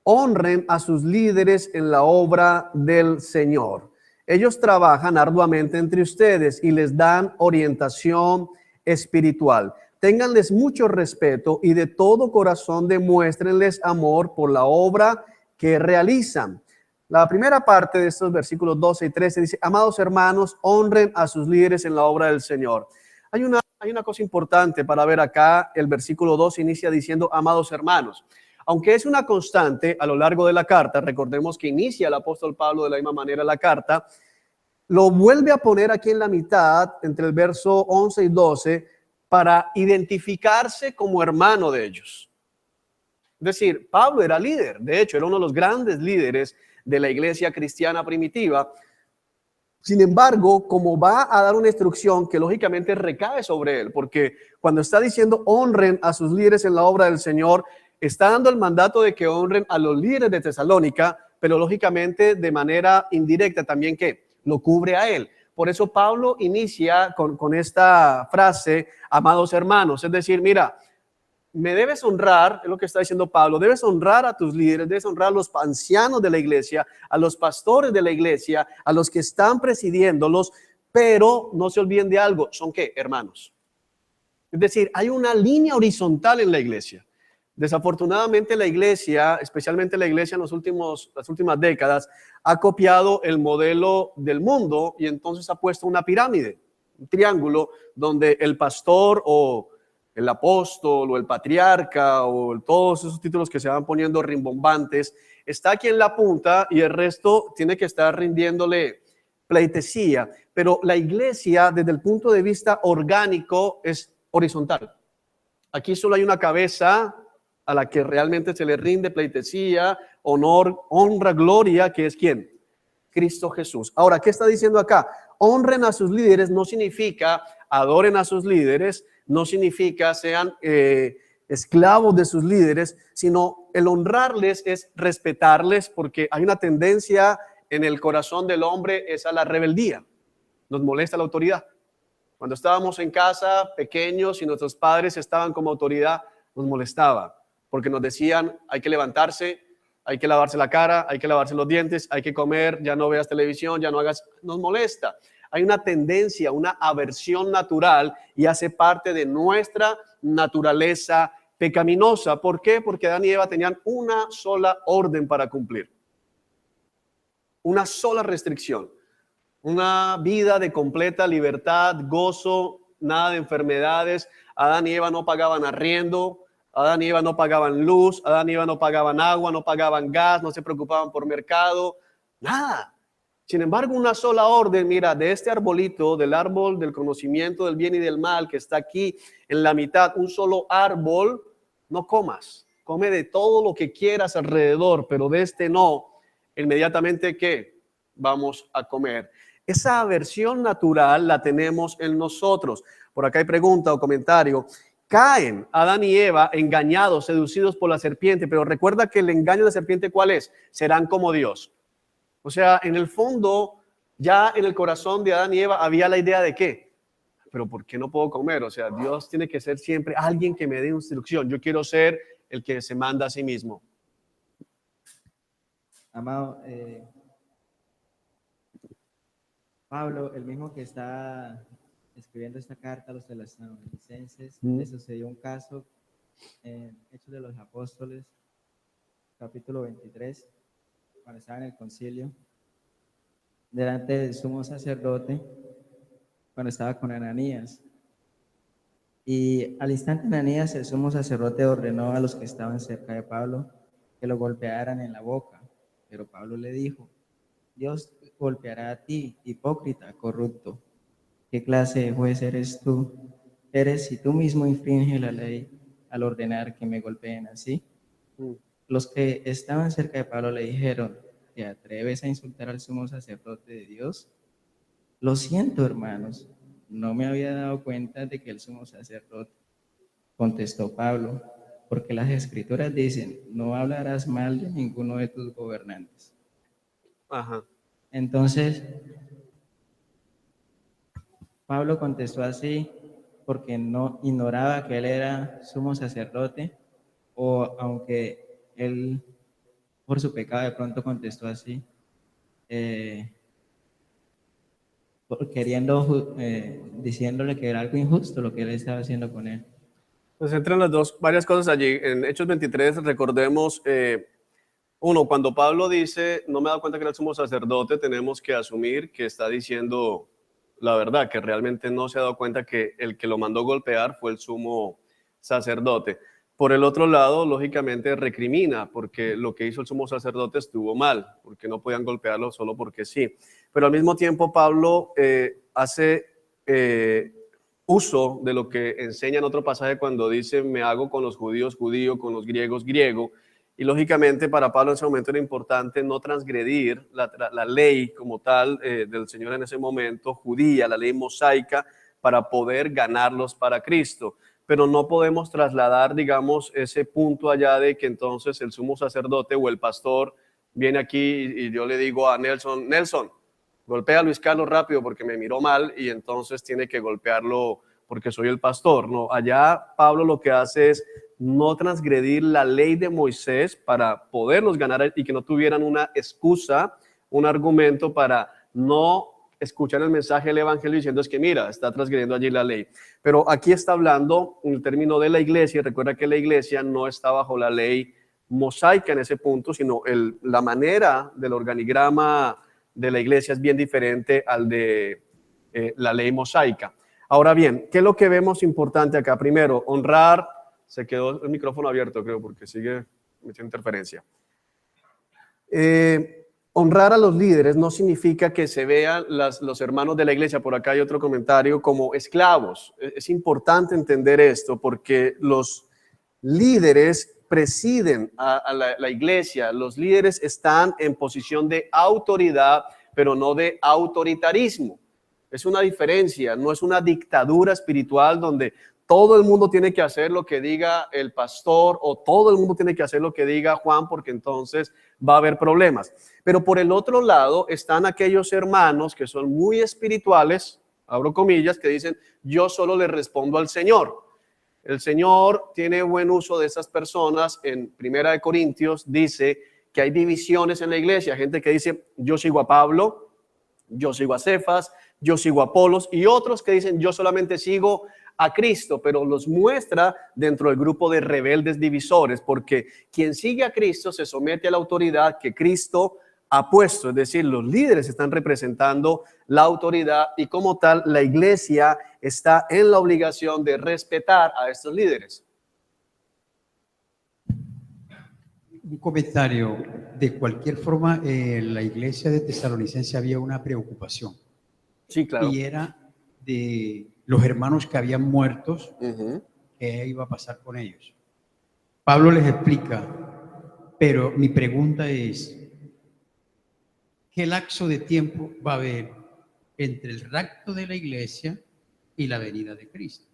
honren a sus líderes en la obra del Señor. Ellos trabajan arduamente entre ustedes y les dan orientación espiritual. Ténganles mucho respeto y de todo corazón demuéstrenles amor por la obra que realizan. La primera parte de estos versículos 12 y 13 dice: amados hermanos, honren a sus líderes en la obra del Señor. Hay una cosa importante para ver acá. El versículo 12 inicia diciendo amados hermanos. Aunque es una constante a lo largo de la carta, recordemos que inicia el apóstol Pablo de la misma manera la carta, lo vuelve a poner aquí en la mitad, entre el verso 11 y 12, para identificarse como hermano de ellos. Es decir, Pablo era líder, de hecho, era uno de los grandes líderes de la iglesia cristiana primitiva. Sin embargo, como va a dar una instrucción que lógicamente recae sobre él, porque cuando está diciendo honren a sus líderes en la obra del Señor, está dando el mandato de que honren a los líderes de Tesalónica, pero lógicamente de manera indirecta también que lo cubre a él. Por eso Pablo inicia con esta frase, amados hermanos, es decir, mira, me debes honrar, es lo que está diciendo Pablo, debes honrar a tus líderes, debes honrar a los ancianos de la iglesia, a los pastores de la iglesia, a los que están presidiéndolos, pero no se olviden de algo, ¿son qué? Hermanos. Es decir, hay una línea horizontal en la iglesia. Desafortunadamente la iglesia, especialmente la iglesia en las últimas décadas, ha copiado el modelo del mundo y entonces ha puesto una pirámide, un triángulo donde el pastor o el apóstol o el patriarca o todos esos títulos que se van poniendo rimbombantes, está aquí en la punta y el resto tiene que estar rindiéndole pleitesía. Pero la iglesia desde el punto de vista orgánico es horizontal. Aquí solo hay una cabeza a la que realmente se le rinde pleitesía, honor, honra, gloria, que es ¿quién? Cristo Jesús. Ahora, ¿qué está diciendo acá? Honren a sus líderes no significa adoren a sus líderes, no significa sean esclavos de sus líderes, sino el honrarles es respetarles, porque hay una tendencia en el corazón del hombre, es a la rebeldía. Nos molesta la autoridad. Cuando estábamos en casa pequeños y nuestros padres estaban como autoridad, nos molestaba, porque nos decían hay que levantarse, hay que lavarse la cara, hay que lavarse los dientes, hay que comer, ya no veas televisión, ya no hagas, nos molesta. Hay una tendencia, una aversión natural y hace parte de nuestra naturaleza pecaminosa. ¿Por qué? Porque Adán y Eva tenían una sola orden para cumplir, una sola restricción, una vida de completa libertad, gozo, nada de enfermedades. Adán y Eva no pagaban arriendo, Adán y Eva no pagaban luz, Adán y Eva no pagaban agua, no pagaban gas, no se preocupaban por mercado, nada. Sin embargo, una sola orden, mira, de este arbolito, del árbol del conocimiento del bien y del mal que está aquí en la mitad, un solo árbol, no comas, come de todo lo que quieras alrededor, pero de este no. Inmediatamente, ¿qué? Vamos a comer. Esa aversión natural la tenemos en nosotros. Por acá hay pregunta o comentario. Caen Adán y Eva engañados, seducidos por la serpiente, pero recuerda que el engaño de la serpiente, ¿cuál es? Serán como Dios. O sea, en el fondo, ya en el corazón de Adán y Eva había la idea de qué. Pero ¿por qué no puedo comer? O sea, Dios tiene que ser siempre alguien que me dé instrucción. Yo quiero ser el que se manda a sí mismo. Amado, Pablo, el mismo que está escribiendo esta carta a los tesalonicenses, le sucedió un caso en Hechos de los Apóstoles, capítulo 23, cuando estaba en el concilio, delante del sumo sacerdote, cuando estaba con Ananías. Y al instante Ananías, el sumo sacerdote, ordenó a los que estaban cerca de Pablo que lo golpearan en la boca. Pero Pablo le dijo: Dios golpeará a ti, hipócrita, corrupto. ¿Qué clase de juez eres tú? Eres si tú mismo infringes la ley al ordenar que me golpeen así. Los que estaban cerca de Pablo le dijeron: ¿te atreves a insultar al sumo sacerdote de Dios? Lo siento, hermanos, no me había dado cuenta de que el sumo sacerdote. Contestó Pablo: porque las escrituras dicen, no hablarás mal de ninguno de tus gobernantes. Ajá. Entonces, Pablo contestó así porque no ignoraba que él era sumo sacerdote, o aunque él por su pecado de pronto contestó así, queriendo, diciéndole que era algo injusto lo que él estaba haciendo con él. Pues entran varias cosas allí. En Hechos 23 recordemos, uno, cuando Pablo dice, no me he dado cuenta que era el sumo sacerdote, tenemos que asumir que está diciendo la verdad, que realmente no se ha dado cuenta que el que lo mandó golpear fue el sumo sacerdote. Por el otro lado, lógicamente recrimina, porque lo que hizo el sumo sacerdote estuvo mal, porque no podían golpearlo solo porque sí. Pero al mismo tiempo Pablo hace uso de lo que enseña en otro pasaje cuando dice, me hago con los judíos judío, con los griegos griego. Y lógicamente para Pablo en ese momento era importante no transgredir la ley como tal del Señor en ese momento, judía, la ley mosaica, para poder ganarlos para Cristo. Pero no podemos trasladar, digamos, ese punto allá de que entonces el sumo sacerdote o el pastor viene aquí y yo le digo a Nelson, Nelson, golpea a Luis Carlos rápido porque me miró mal y entonces tiene que golpearlo porque soy el pastor. No, allá Pablo lo que hace es no transgredir la ley de Moisés para poderlos ganar y que no tuvieran una excusa, un argumento para no escuchar el mensaje del evangelio diciendo es que mira, está transgrediendo allí la ley. Pero aquí está hablando en el término de la iglesia. Recuerda que la iglesia no está bajo la ley mosaica en ese punto, sino la manera del organigrama de la iglesia es bien diferente al de la ley mosaica. Ahora bien, ¿qué es lo que vemos importante acá? Primero, honrar. Se quedó el micrófono abierto, creo, porque sigue metiendo interferencia. Honrar a los líderes no significa que se vean los hermanos de la iglesia, por acá hay otro comentario, como esclavos. Es importante entender esto porque los líderes presiden a la iglesia. Los líderes están en posición de autoridad, pero no de autoritarismo. Es una diferencia, no es una dictadura espiritual donde todo el mundo tiene que hacer lo que diga el pastor o todo el mundo tiene que hacer lo que diga Juan, porque entonces va a haber problemas. Pero por el otro lado están aquellos hermanos que son muy espirituales, abro comillas, que dicen, yo solo le respondo al Señor. El Señor tiene buen uso de esas personas. En 1 Corintios dice que hay divisiones en la iglesia, gente que dice, yo sigo a Pablo, yo sigo a Cefas, yo sigo a Apolos, y otros que dicen, yo solamente sigo a Cristo, pero los muestra dentro del grupo de rebeldes divisores, porque quien sigue a Cristo se somete a la autoridad que Cristo ha puesto, es decir, los líderes están representando la autoridad y como tal la iglesia está en la obligación de respetar a estos líderes. Un comentario. De cualquier forma, en la iglesia de Tesalonicense había una preocupación. Sí, claro. Y era de los hermanos que habían muerto, ¿qué iba a pasar con ellos? Pablo les explica, pero mi pregunta es, ¿qué lapso de tiempo va a haber entre el rapto de la iglesia y la venida de Cristo?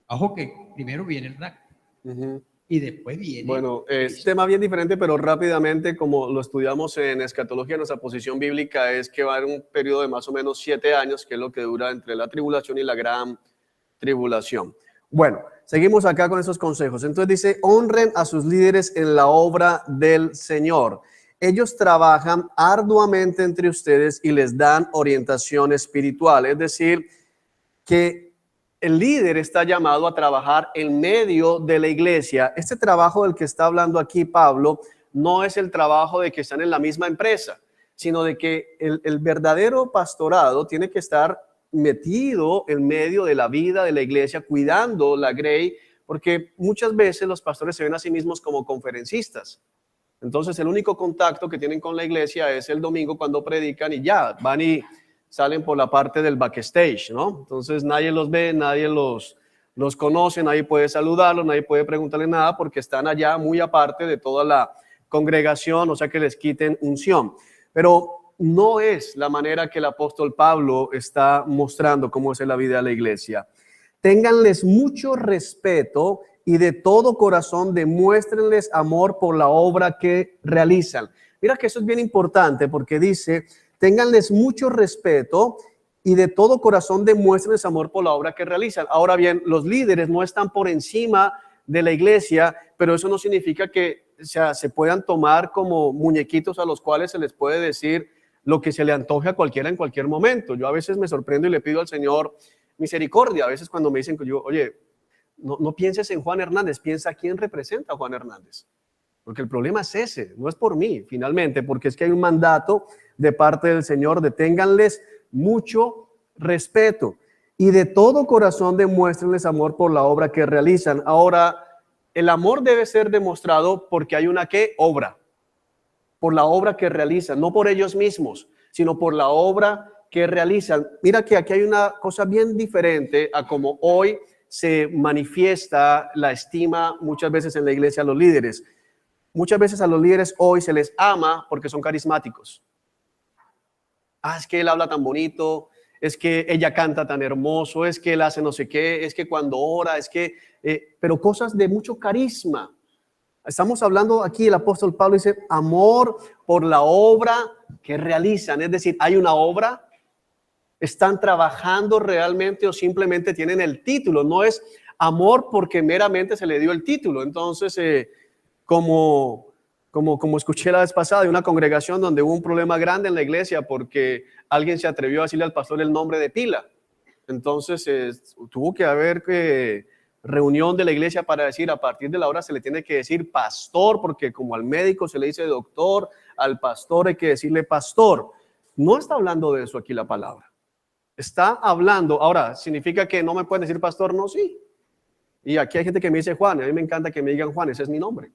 Ojo que primero viene el rapto y después viene... Bueno, es tema bien diferente, pero rápidamente, como lo estudiamos en escatología, nuestra posición bíblica es que va a haber un periodo de más o menos 7 años, que es lo que dura entre la tribulación y la gran tribulación. Bueno, seguimos acá con esos consejos. Entonces dice, honren a sus líderes en la obra del Señor. Ellos trabajan arduamente entre ustedes y les dan orientación espiritual. Es decir, que el líder está llamado a trabajar en medio de la iglesia. Este trabajo del que está hablando aquí Pablo no es el trabajo de que están en la misma empresa, sino de que el verdadero pastorado tiene que estar metido en medio de la vida de la iglesia, cuidando la grey, porque muchas veces los pastores se ven a sí mismos como conferencistas. Entonces el único contacto que tienen con la iglesia es el domingo cuando predican y ya, van y salen por la parte del backstage, ¿no? Entonces nadie los ve, nadie los conoce, nadie puede saludarlos, nadie puede preguntarle nada porque están allá muy aparte de toda la congregación, o sea que les quiten unción. Pero no es la manera que el apóstol Pablo está mostrando cómo es la vida de la iglesia. Ténganles mucho respeto y de todo corazón demuéstrenles amor por la obra que realizan. Mira que eso es bien importante porque dice, ténganles mucho respeto y de todo corazón demuéstrenles amor por la obra que realizan. Ahora bien, los líderes no están por encima de la iglesia, pero eso no significa que se puedan tomar como muñequitos a los cuales se les puede decir, lo que se le antoje a cualquiera en cualquier momento. Yo a veces me sorprendo y le pido al Señor misericordia. A veces cuando me dicen, oye, no pienses en Juan Hernández, piensa quién representa a Juan Hernández. Porque el problema es ese, no es por mí, finalmente, porque es que hay un mandato de parte del Señor de ténganles mucho respeto y de todo corazón demuéstrenles amor por la obra que realizan. Ahora, el amor debe ser demostrado porque hay una ¿qué? Obra. Por la obra que realizan, no por ellos mismos, sino por la obra que realizan. Mira que aquí hay una cosa bien diferente a como hoy se manifiesta la estima muchas veces en la iglesia a los líderes. Muchas veces a los líderes hoy se les ama porque son carismáticos. Es que él habla tan bonito, es que ella canta tan hermoso, es que él hace no sé qué, es que cuando ora, es que, pero cosas de mucho carisma. Estamos hablando aquí, el apóstol Pablo dice, amor por la obra que realizan. Es decir, hay una obra, están trabajando realmente o simplemente tienen el título. No es amor porque meramente se le dio el título. Entonces, como escuché la vez pasada de una congregación donde hubo un problema grande en la iglesia porque alguien se atrevió a decirle al pastor el nombre de pila. Entonces tuvo que haber reunión de la iglesia para decir a partir de la hora se le tiene que decir pastor, porque como al médico se le dice doctor, al pastor hay que decirle pastor. No está hablando de eso aquí la palabra. Está hablando, ahora, ¿significa que no me pueden decir pastor? No, sí. Y aquí hay gente que me dice Juan, y a mí me encanta que me digan Juan, ese es mi nombre.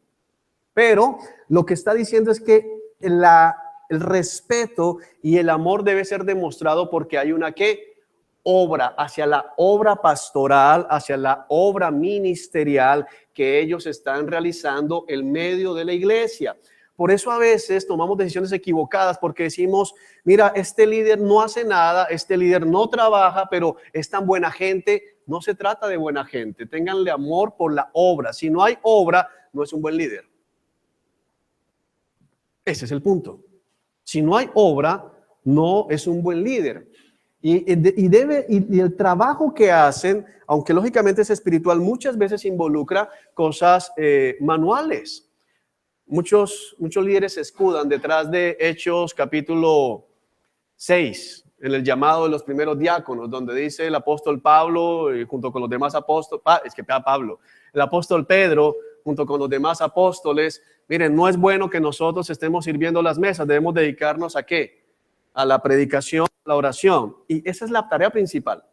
Pero lo que está diciendo es que el respeto y el amor debe ser demostrado porque hay una ¿qué? Obra, hacia la obra pastoral, hacia la obra ministerial que ellos están realizando en medio de la iglesia. Por eso a veces tomamos decisiones equivocadas porque decimos, mira, este líder no hace nada, este líder no trabaja, pero es tan buena gente. No se trata de buena gente, ténganle amor por la obra. Si no hay obra, no es un buen líder. Ese es el punto. Si no hay obra, no es un buen líder. Y el trabajo que hacen, aunque lógicamente es espiritual, muchas veces involucra cosas manuales. Muchos líderes se escudan detrás de Hechos capítulo 6, en el llamado de los primeros diáconos, donde dice el apóstol Pablo, junto con los demás apóstoles, el apóstol Pedro, junto con los demás apóstoles, miren, no es bueno que nosotros estemos sirviendo las mesas, debemos dedicarnos ¿a qué? A la predicación, a la oración, y esa es la tarea principal.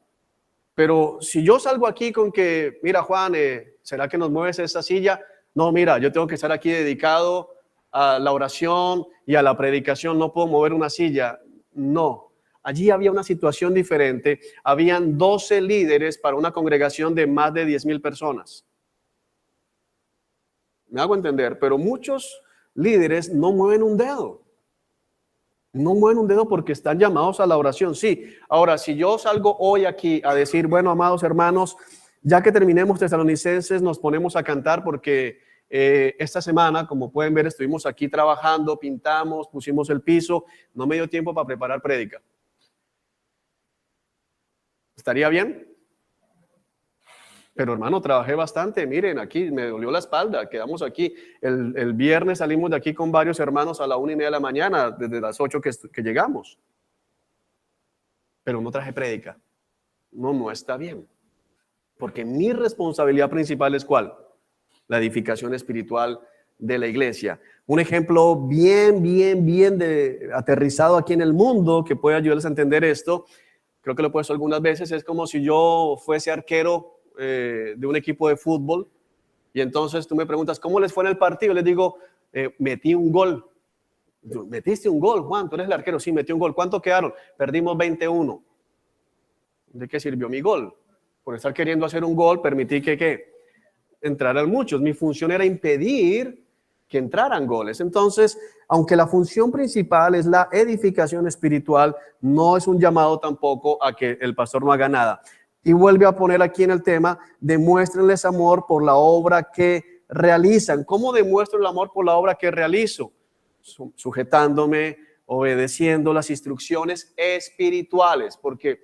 Pero si yo salgo aquí con que, mira Juan, ¿será que nos mueves esa silla? No, mira, yo tengo que estar aquí dedicado a la oración y a la predicación, no puedo mover una silla. No, allí había una situación diferente. Habían 12 líderes para una congregación de más de 10,000 personas. Me hago entender, pero muchos líderes no mueven un dedo. No mueven un dedo porque están llamados a la oración. Sí, ahora, si yo salgo hoy aquí a decir, bueno, amados hermanos, ya que terminemos Tesalonicenses, nos ponemos a cantar porque esta semana, como pueden ver, estuvimos aquí trabajando, pintamos, pusimos el piso, no me dio tiempo para preparar prédica. ¿Estaría bien? Pero hermano, trabajé bastante, miren, aquí me dolió la espalda, quedamos aquí. El viernes salimos de aquí con varios hermanos a la 1:30 de la mañana, desde las 8 que llegamos. Pero no traje prédica. No está bien. Porque mi responsabilidad principal es ¿cuál? La edificación espiritual de la iglesia. Un ejemplo bien aterrizado aquí en el mundo que puede ayudarles a entender esto, creo que lo he puesto algunas veces, es como si yo fuese arquero de un equipo de fútbol y entonces tú me preguntas, ¿cómo les fue en el partido? Les digo, metí un gol. ¿Metiste un gol, Juan? ¿Tú eres el arquero? Sí, metí un gol. ¿Cuánto quedaron? Perdimos 21. ¿De qué sirvió mi gol? Por estar queriendo hacer un gol, permití que entraran muchos. Mi función era impedir que entraran goles. Entonces, aunque la función principal es la edificación espiritual, no es un llamado tampoco a que el pastor no haga nada. Y vuelve a poner aquí en el tema, demuéstrenles amor por la obra que realizan. ¿Cómo demuestro el amor por la obra que realizo? Sujetándome, obedeciendo las instrucciones espirituales, porque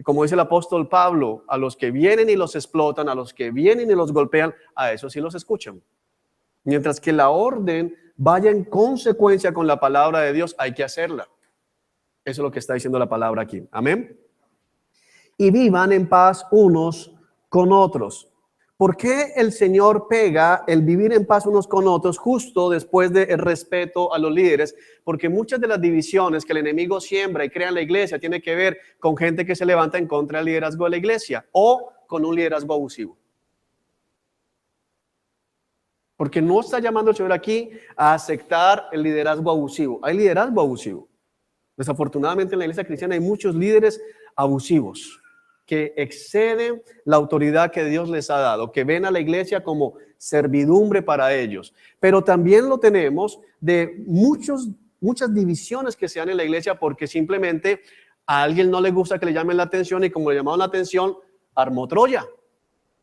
como dice el apóstol Pablo, a los que vienen y los explotan, a los que vienen y los golpean, a esos sí los escuchan. Mientras que la orden vaya en consecuencia con la palabra de Dios, hay que hacerla. Eso es lo que está diciendo la palabra aquí. Amén. Y vivan en paz unos con otros. ¿Por qué el Señor pega el vivir en paz unos con otros justo después del respeto a los líderes? Porque muchas de las divisiones que el enemigo siembra y crea en la iglesia tiene que ver con gente que se levanta en contra del liderazgo de la iglesia o con un liderazgo abusivo. Porque no está llamando el Señor aquí a aceptar el liderazgo abusivo. Hay liderazgo abusivo. Desafortunadamente en la iglesia cristiana hay muchos líderes abusivos que exceden la autoridad que Dios les ha dado, que ven a la iglesia como servidumbre para ellos. Pero también lo tenemos de muchas divisiones que se dan en la iglesia porque simplemente a alguien no le gusta que le llamen la atención y como le llamaron la atención, armó Troya.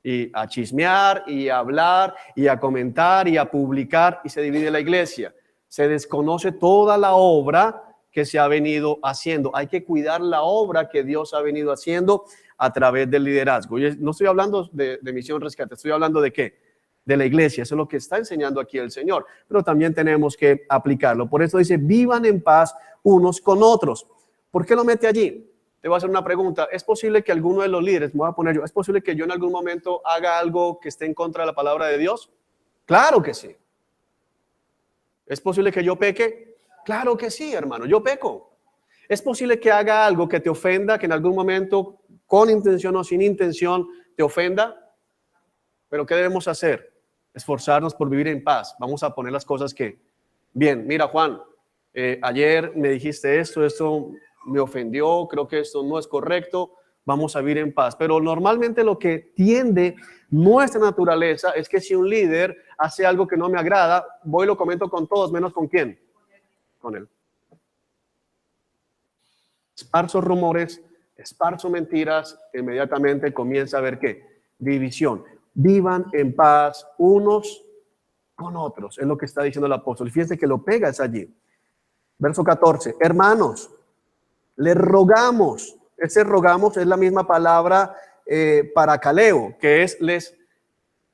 Y a chismear y a hablar y a comentar y a publicar y se divide la iglesia. Se desconoce toda la obra que se ha venido haciendo. Hay que cuidar la obra que Dios ha venido haciendo a través del liderazgo. Y no estoy hablando de Misión Rescate, estoy hablando de ¿qué? De la iglesia. Eso es lo que está enseñando aquí el Señor. Pero también tenemos que aplicarlo. Por eso dice, vivan en paz unos con otros. ¿Por qué lo mete allí? Te voy a hacer una pregunta. ¿Es posible que alguno de los líderes, me voy a poner yo, es posible que yo en algún momento haga algo que esté en contra de la palabra de Dios? Claro que sí. ¿Es posible que yo peque? Claro que sí, hermano, yo peco. ¿Es posible que haga algo que te ofenda, que en algún momento, con intención o sin intención, te ofenda? ¿Pero qué debemos hacer? Esforzarnos por vivir en paz. Vamos a poner las cosas que, bien, mira Juan, ayer me dijiste esto me ofendió, creo que esto no es correcto, vamos a vivir en paz. Pero normalmente lo que tiende nuestra naturaleza es que si un líder hace algo que no me agrada, voy y lo comento con todos, menos con quién, con él. Esparzo rumores, esparzo mentiras, inmediatamente comienza a haber ¿qué? División. Vivan en paz unos con otros, es lo que está diciendo el apóstol. Fíjense que lo pega es allí. Verso 14, hermanos, les rogamos, ese rogamos es la misma palabra para caleo, que es les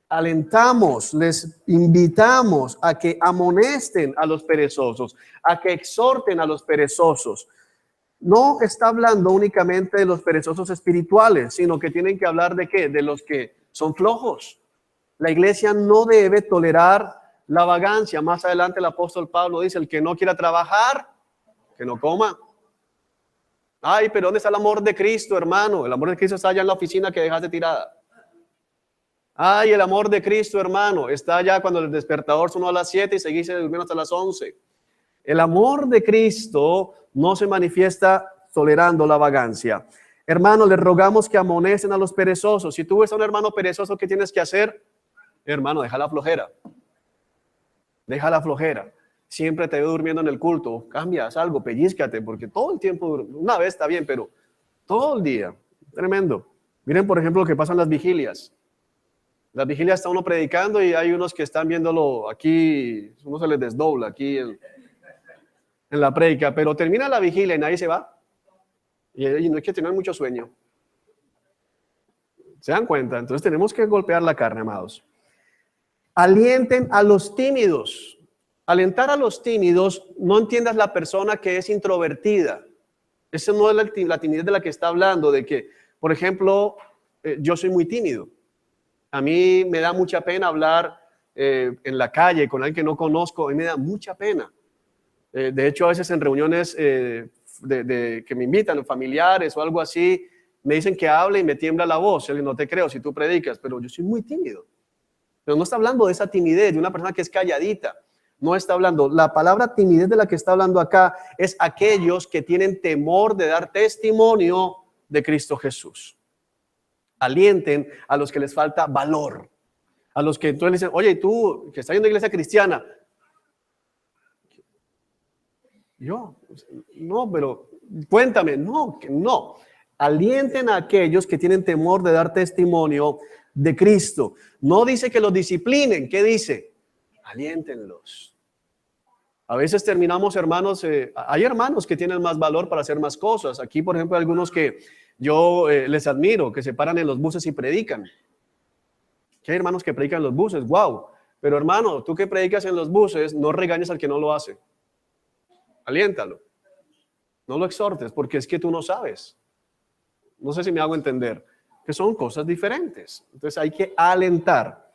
alentamos, les invitamos a que amonesten a los perezosos, a que exhorten a los perezosos. No está hablando únicamente de los perezosos espirituales, sino que tienen que hablar de ¿qué? De los que son flojos. La iglesia no debe tolerar la vagancia. Más adelante el apóstol Pablo dice, el que no quiera trabajar, que no coma. Ay, pero ¿dónde está el amor de Cristo, hermano? El amor de Cristo está allá en la oficina que dejaste tirada. Ay, el amor de Cristo, hermano, está allá cuando el despertador sonó a las 7 y seguiste durmiendo hasta las 11. El amor de Cristo no se manifiesta tolerando la vagancia. Hermano, les rogamos que amonesten a los perezosos. Si tú ves a un hermano perezoso, ¿qué tienes que hacer? Hermano, deja la flojera. Deja la flojera. Siempre te veo durmiendo en el culto, cambias algo, pellízcate, porque todo el tiempo, una vez está bien, pero todo el día, tremendo. Miren, por ejemplo, lo que pasa en las vigilias. Las vigilias está uno predicando y hay unos que están viéndolo aquí, uno se les desdobla aquí en la prédica, pero termina la vigilia y nadie se va. Y no hay que tener mucho sueño. ¿Se dan cuenta? Entonces tenemos que golpear la carne, amados. Alienten a los tímidos. Alentar a los tímidos, no entiendas la persona que es introvertida. Esa no es la timidez de la que está hablando, de que, por ejemplo, yo soy muy tímido. A mí me da mucha pena hablar en la calle con alguien que no conozco, a mí me da mucha pena. De hecho, a veces en reuniones que me invitan, familiares o algo así, me dicen que hable y me tiembla la voz. Yo no te creo si tú predicas, pero yo soy muy tímido. Pero no está hablando de esa timidez, de una persona que es calladita. No está hablando, la palabra timidez de la que está hablando acá es aquellos que tienen temor de dar testimonio de Cristo Jesús. Alienten a los que les falta valor, a los que entonces le dicen, oye, tú que estás en una iglesia cristiana, yo, no, pero cuéntame, no. Alienten a aquellos que tienen temor de dar testimonio de Cristo. No dice que los disciplinen, ¿qué dice? Aliéntenlos. A veces terminamos, hermanos, hay hermanos que tienen más valor para hacer más cosas. Aquí, por ejemplo, hay algunos que yo les admiro, que se paran en los buses y predican. Que hay hermanos que predican en los buses, wow. Pero hermano, tú que predicas en los buses, no regañes al que no lo hace. Aliéntalo. No lo exhortes porque es que tú no sabes. No sé si me hago entender, que son cosas diferentes. Entonces hay que alentar.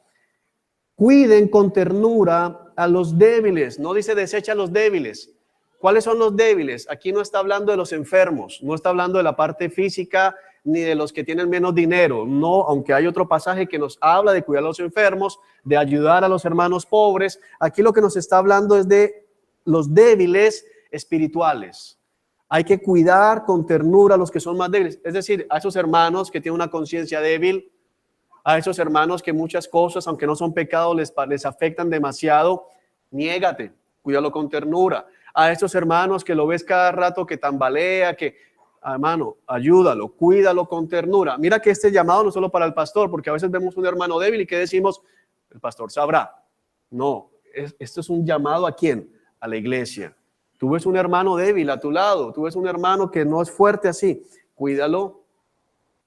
Cuiden con ternura a los débiles. No dice desecha a los débiles. ¿Cuáles son los débiles? Aquí no está hablando de los enfermos, no está hablando de la parte física ni de los que tienen menos dinero. No, aunque hay otro pasaje que nos habla de cuidar a los enfermos, de ayudar a los hermanos pobres. Aquí lo que nos está hablando es de los débiles espirituales. Hay que cuidar con ternura a los que son más débiles. Es decir, a esos hermanos que tienen una conciencia débil, a esos hermanos que muchas cosas, aunque no son pecados, les afectan demasiado. Niégate, cuídalo con ternura. A esos hermanos que lo ves cada rato que tambalea, hermano, ayúdalo, cuídalo con ternura. Mira que este llamado no es solo para el pastor, porque a veces vemos un hermano débil y que decimos, el pastor sabrá. No, esto es un llamado ¿a quién? A la iglesia. Tú ves un hermano débil a tu lado, tú ves un hermano que no es fuerte así, cuídalo,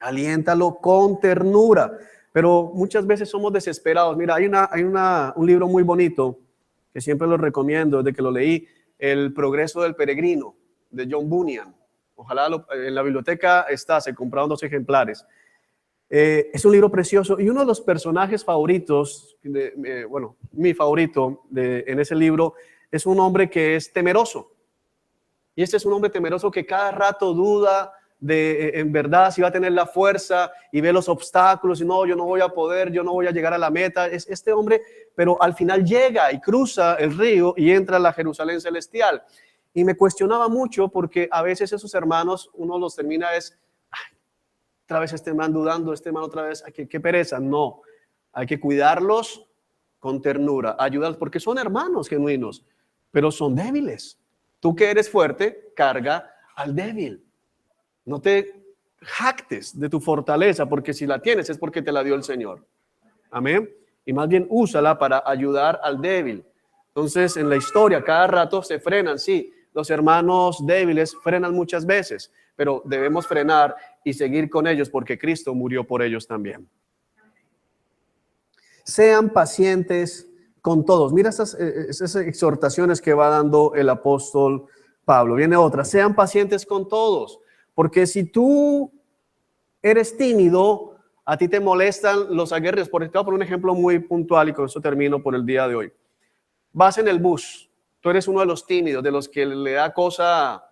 aliéntalo con ternura. Pero muchas veces somos desesperados. Mira, hay un libro muy bonito que siempre lo recomiendo desde que lo leí, El progreso del peregrino, de John Bunyan. Ojalá en la biblioteca se compraron 2 ejemplares. Es un libro precioso y uno de los personajes favoritos, mi favorito en ese libro, es un hombre que es temeroso. Y este es un hombre temeroso que cada rato duda en verdad si va a tener la fuerza y ve los obstáculos y no, yo no voy a poder, yo no voy a llegar a la meta. Es este hombre, pero al final llega y cruza el río y entra a la Jerusalén celestial. Y me cuestionaba mucho porque a veces esos hermanos uno los termina otra vez este man dudando, este man otra vez, qué pereza. No, hay que cuidarlos con ternura, ayudarlos porque son hermanos genuinos, pero son débiles. Tú que eres fuerte, carga al débil. No te jactes de tu fortaleza, porque si la tienes es porque te la dio el Señor. Amén. Y más bien úsala para ayudar al débil. Entonces, en la historia, cada rato se frenan. Sí, los hermanos débiles frenan muchas veces, pero debemos frenar y seguir con ellos porque Cristo murió por ellos también. Sean pacientes con todos. Mira esas exhortaciones que va dando el apóstol Pablo. Viene otra. Sean pacientes con todos. Porque si tú eres tímido, a ti te molestan los aguerridos. Por un ejemplo muy puntual y con eso termino por el día de hoy. Vas en el bus, tú eres uno de los tímidos, de los que le da cosa,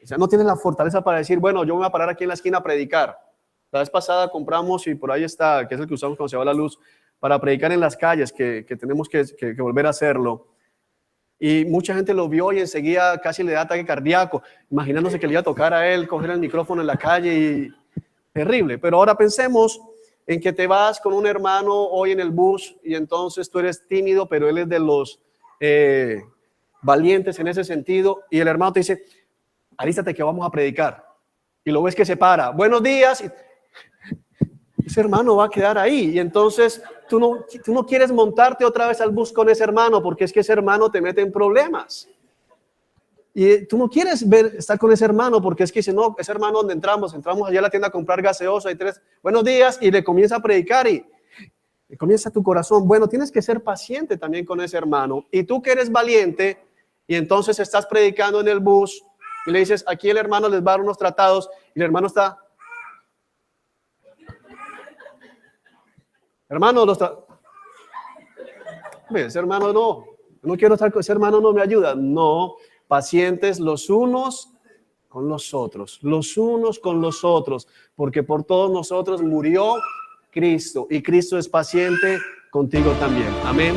o sea, no tienes la fortaleza para decir, bueno, yo me voy a parar aquí en la esquina a predicar. La vez pasada compramos y por ahí está, que es el que usamos cuando se va la luz, para predicar en las calles, que tenemos que volver a hacerlo. Y mucha gente lo vio y enseguida casi le da ataque cardíaco, imaginándose que le iba a tocar a él, coger el micrófono en la calle y terrible. Pero ahora pensemos en que te vas con un hermano hoy en el bus y entonces tú eres tímido, pero él es de los valientes en ese sentido y el hermano te dice, alístate que vamos a predicar. Y lo ves que se para, buenos días. Y ese hermano va a quedar ahí y entonces tú no quieres montarte otra vez al bus con ese hermano porque es que ese hermano te mete en problemas. Y tú no quieres estar con ese hermano porque es que dice, no, ese hermano donde entramos allá a la tienda a comprar gaseosa y 3, buenos días, y le comienza a predicar y comienza tu corazón. Bueno, tienes que ser paciente también con ese hermano. Y tú que eres valiente y entonces estás predicando en el bus y le dices, aquí el hermano les va a dar unos tratados y el hermano está... Hermano, ese hermano no quiero estar con ese hermano, no me ayuda. No, pacientes los unos con los otros, porque por todos nosotros murió Cristo y Cristo es paciente contigo también. Amén.